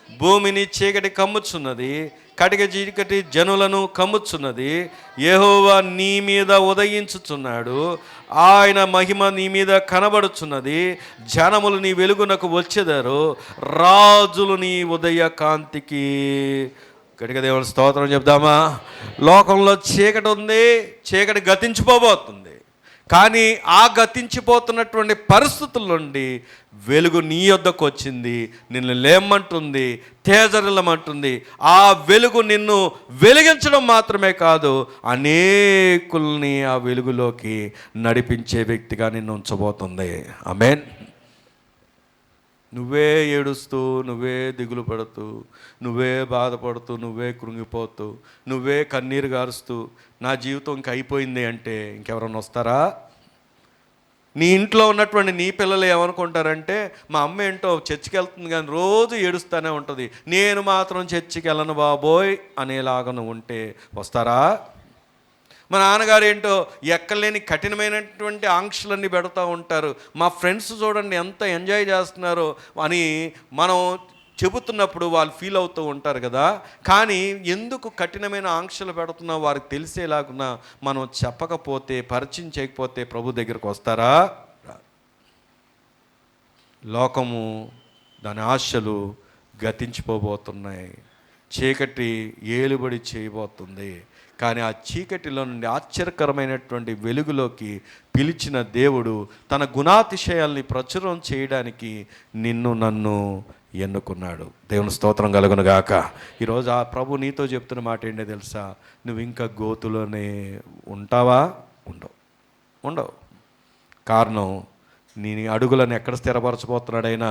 భూమిని చీకటి కమ్ముచున్నది, కటిక చీకటి జనులను కమ్ముచున్నది. యెహోవా నీ మీద ఉదయించుచున్నాడు, ఆయన మహిమ నీ మీద కనబడుచున్నది. జనములు నీ వెలుగునకు వచ్చెదరు, రాజులు నీ ఉదయ కాంతికి. గట్టిగా దేవుని స్తోత్రం చెప్దామా? లోకంలో చీకటి ఉంది, చీకటి గతించిపోబోతుంది. కానీ ఆ గతించిపోతున్నటువంటి పరిస్థితుల నుండి వెలుగు నీ యొద్దకు వచ్చింది, నిన్ను లేమ్మంటుంది, తేజరిల్లమంటుంది. ఆ వెలుగు నిన్ను వెలిగించడం మాత్రమే కాదు, అనేకుల్ని ఆ వెలుగులోకి నడిపించే వ్యక్తిగా నిన్ను ఉంచబోతుంది. ఆమేన్. నువ్వే ఏడుస్తూ, నువ్వే దిగులు పడుతూ, నువ్వే బాధపడుతూ, నువ్వే కృంగిపోతూ, నువ్వే కన్నీరు గారుస్తూ నా జీవితం ఇంక అయిపోయింది అంటే ఇంకెవరన్నా వస్తారా? నీ ఇంట్లో ఉన్నటువంటి నీ పిల్లలు ఏమనుకుంటారంటే, మా అమ్మ ఏంటో చర్చికి వెళ్తుంది కానీ రోజు ఏడుస్తూనే ఉంటుంది, నేను మాత్రం చర్చికి వెళ్ళను బాబోయ్ అనేలాగా నువ్వు ఉంటే వస్తారా? మా నాన్నగారు ఏంటో ఎక్కలేని కఠినమైనటువంటి ఆంక్షలన్నీ పెడతా ఉంటారు, మా ఫ్రెండ్స్ చూడండి ఎంత ఎంజాయ్ చేస్తున్నారో అని మనం చెబుతున్నప్పుడు వాళ్ళు ఫీల్ అవుతూ ఉంటారు కదా. కానీ ఎందుకు కఠినమైన ఆంక్షలు పెడుతున్నా వారికి తెలిసేలాగున్నా మనం చెప్పకపోతే, పరిచయం చేయకపోతే ప్రభు దగ్గరకు వస్తారా? లోకము, దాని ఆశలు గతించిపోబోతున్నాయి, చీకటి ఏలుబడి చేయబోతుంది. కానీ ఆ చీకటిలో నుండి ఆశ్చర్యకరమైనటువంటి వెలుగులోకి పిలిచిన దేవుడు తన గుణాతిశయాల్ని ప్రచురం చేయడానికి నిన్ను నన్ను ఎన్నుకున్నాడు. దేవుని స్తోత్రం కలుగునుగాక. ఈరోజు ఆ ప్రభు నీతో చెప్తున్న మాట ఏంటో తెలుసా? నువ్వు ఇంకా గోతులోనే ఉంటావా? ఉండవు. కారణం, నీ అడుగులను ఎక్కడ స్థిరపరచబోతున్నాడైనా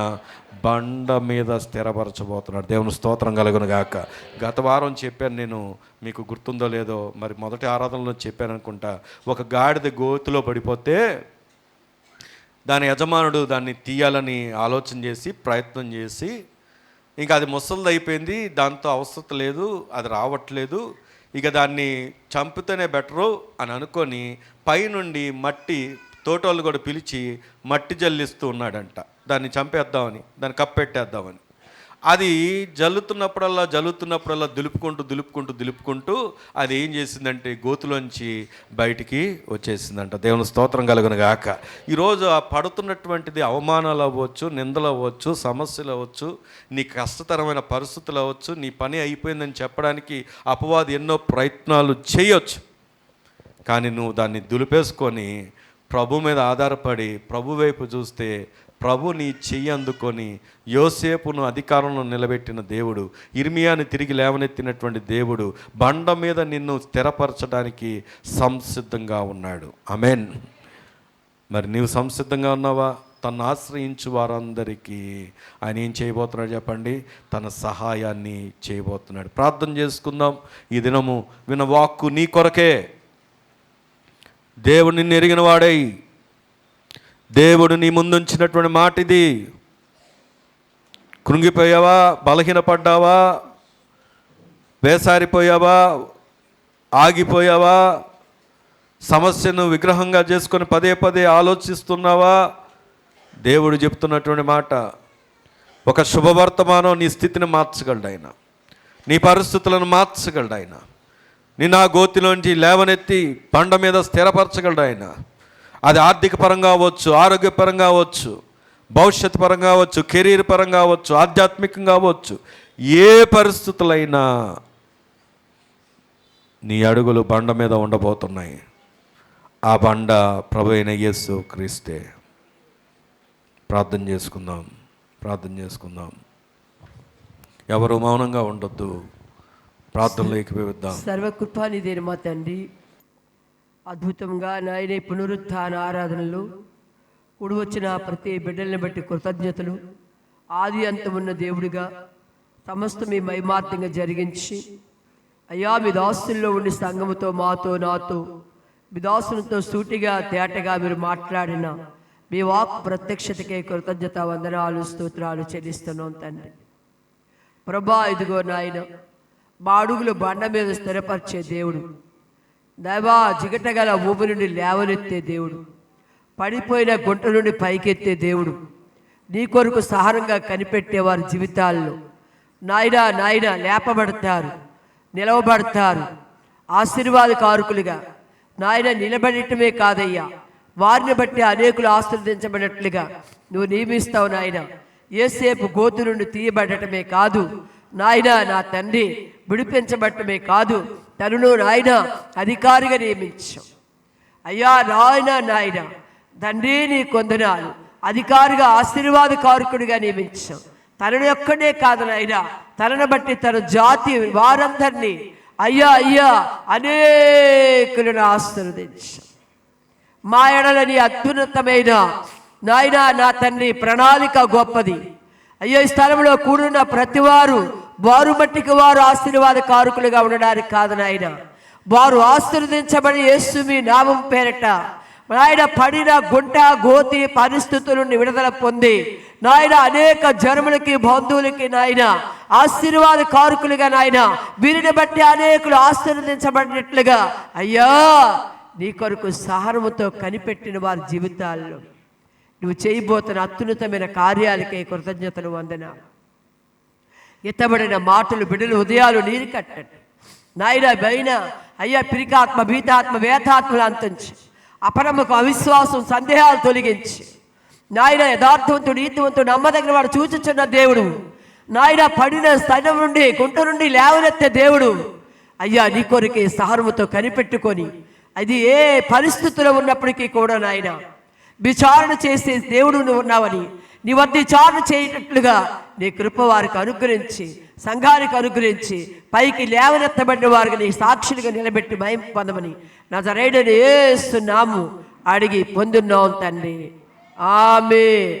బండ మీద స్థిరపరచబోతున్నాడు. దేవుని స్తోత్రం కలుగునుగాక. గత వారం చెప్పాను, నేను మీకు గుర్తుందో లేదో, మరి మొదటి ఆరాధనలో చెప్పాను అనుకుంటా. ఒక గాడిద గోతులో పడిపోతే దాని యజమానుడు దాన్ని తీయాలని ఆలోచన చేసి ప్రయత్నం చేసి ఇంకా అది ముసలిది అయిపోయింది, దాంతో అవసరం లేదు, అది రావట్లేదు, ఇక దాన్ని చంపితేనే బెటరు అని అనుకొని పైనుండి మట్టి తోటోళ్ళు కూడా పిలిచి మట్టి జల్లిస్తూ ఉన్నాడంట, దాన్ని చంపేద్దామని, దాన్ని కప్పెట్టేద్దామని. అది జల్లుతున్నప్పుడల్లా దులుపుకుంటూ అది ఏం చేసిందంటే గోతులోంచి బయటికి వచ్చేసిందంట. దేవుని స్తోత్రం కలుగును గాక. ఈరోజు ఆ పడుతున్నటువంటిది అవమానాలు అవ్వచ్చు, నిందలు అవ్వచ్చు, సమస్యలు అవ్వచ్చు, నీ కష్టతరమైన పరిస్థితులు అవ్వచ్చు, నీ పని అయిపోయిందని చెప్పడానికి అపవాది ఎన్నో ప్రయత్నాలు చేయొచ్చు. కానీ నువ్వు దాన్ని దులిపేసుకొని ప్రభు మీద ఆధారపడి ప్రభు వైపు చూస్తే ప్రభు నీ చెయ్యి అందుకొని యోసేపును అధికారంలో నిలబెట్టిన దేవుడు, ఇర్మియాని తిరిగి లేవనెత్తినటువంటి దేవుడు బండ మీద నిన్ను స్థిరపరచడానికి సంసిద్ధంగా ఉన్నాడు. ఆమేన్. మరి నీవు సంసిద్ధంగా ఉన్నావా? తను ఆశ్రయించు వారందరికీ ఆయన ఏం చేయబోతున్నాడు చెప్పండి? తన సహాయాన్ని చేయబోతున్నాడు. ప్రార్థన చేసుకుందాం. ఈ దినము విన వాక్కు నీ కొరకే. దేవుడు నిన్ను ఎరిగిన వాడై, దేవుడు నీ ముందుంచినటువంటి మాట ఇది. కృంగిపోయావా? బలహీనపడ్డావా? వేసారిపోయావా? ఆగిపోయావా? సమస్యను విగ్రహంగా చేసుకొని పదే ఆలోచిస్తున్నావా? దేవుడు చెప్తున్నటువంటి మాట, ఒక శుభవర్తమానం నీ స్థితిని మార్చగలడు ఆయన, నీ పరిస్థితులను మార్చగలడు ఆయన, నిన్ను ఆ గోతిలోంచి లేవనెత్తి బండ మీద స్థిరపరచగలడు ఆయన. అది ఆర్థిక పరంగా అవ్వచ్చు, ఆరోగ్యపరంగా అవ్వచ్చు, భవిష్యత్ పరంగా అవ్వచ్చు, కెరీర్ పరంగా అవ్వచ్చు, ఆధ్యాత్మికంగా అవ్వచ్చు. ఏ పరిస్థితులైనా నీ అడుగులు బండ మీద ఉండబోతున్నాయి. ఆ బండ ప్రభు అయిన యేసు క్రీస్తే. ప్రార్థన చేసుకుందాం. ఎవరు మౌనంగా ఉండొద్దు. ప్రార్థనలో ఏకీభవిద్దాం. సర్వకృపానిదేని మా తండ్రి, అద్భుతంగా నాయన పునరుత్థాన ఆరాధనలు కూడి వచ్చిన ప్రతి బిడ్డల్ని బట్టి కృతజ్ఞతలు. ఆది అంతమున్న దేవుడిగా సమస్త మీ మహిమార్థంగా జరిగించి, అయ్యా మీ దాసుల్లో ఉండి సంఘముతో మాతో నాతో మీ దాసులతో సూటిగా తేటగా మీరు మాట్లాడిన మీ వాక్ ప్రత్యక్షతకే కృతజ్ఞత వందనాలు స్తోత్రాలు చెల్లిస్తున్నాం తండ్రి. ప్రభా, ఇదిగో నాయన మా అడుగులు బండ మీద స్థిరపరిచే దేవుడు, దైవా జిగటగల ఊబి నుండి లేవనెత్తే దేవుడు, పడిపోయిన గుంట నుండి పైకెత్తే దేవుడు, నీ కొరకు సహనంగా కనిపెట్టే వారి జీవితాల్లో నాయన లేపబడతారు, నిలవబడతారు. ఆశీర్వాదకారకులుగా నాయన నిలబడటమే కాదయ్యా, వారిని బట్టి అనేకులు ఆశీర్వదించబడినట్లుగా నువ్వు నియమిస్తావు నాయన. యేసేపు గోతు నుండి తీయబడటమే కాదు నాయన, నా తండ్రి విడిపించబడటమే కాదు, తనను నాయన అధికారిగా నియమించావు అయ్యా. నాయన తండ్రి నీ కొందనాలు, అధికారిగా ఆశీర్వాదకారకుడిగా నియమించావు. తనను ఒక్కడే కాదు నాయన, తనను బట్టి తన జాతి వారందరినీ అయ్యా అనేకులను ఆశీర్వదించావు. మా ఎడలని అత్యున్నతమైన నాయన నా తండ్రి ప్రణాళిక గొప్పది అయ్యో. ఈ స్థలంలో కూడున్న ప్రతివారు వారు మట్టికి వారు ఆశీర్వాదకారకులుగా ఉండడానికి కాదు నాయన, వారు ఆశీర్వదించబడి యేసు మీ నామం పేరట నాయన పడిన గుంట గోతి పరిస్థితుల నుండి విడుదల పొంది నాయన అనేక జన్మలకి బంధువులకి నాయన ఆశీర్వాదకారకులుగా నాయన వీరిని బట్టి అనేకులు ఆశీర్వదించబడినట్లుగా అయ్యా నీ కొరకు సహనముతో కనిపెట్టిన వారి జీవితాల్లో నువ్వు చేయబోతున్న అత్యున్నతమైన కార్యాలకే కృతజ్ఞతలు వందనాలు. ఎత్తబడిన మాటలు బిడ్డలు హృదయాలు నీరు కట్టండి నాయన. బైన అయ్యా పిరికాత్మ భీతాత్మ వేతాత్మలు అంతించి, అపనమ్మకం అవిశ్వాసం సందేహాలు తొలగించి నాయన యథార్థవంతుడు నీతివంతుడు నమ్మదగిన వాడు చూచుచున్న దేవుడు నాయన, పడిన స్థలం నుండి గుంట నుండి లేవనెత్తే దేవుడు అయ్యా నీ కొరికి సహనముతో కనిపెట్టుకొని అది ఏ పరిస్థితుల్లో ఉన్నప్పటికీ కూడా నాయన విచారణ చేసే దేవుడు నువ్వు ఉన్నావని, నీ వద్ద విచారణ చేయటట్లుగా నీ కృప వారికి అనుగ్రహించి సంఘానికి అనుగ్రహించి పైకి లేవనెత్తబడిన వారికి నీ సాక్షులుగా నిలబెట్టి మహిమ పొందమని నజరేయుడైన యేసు నామమున అడిగి పొందున్నాం తండ్రి. ఆమేన్.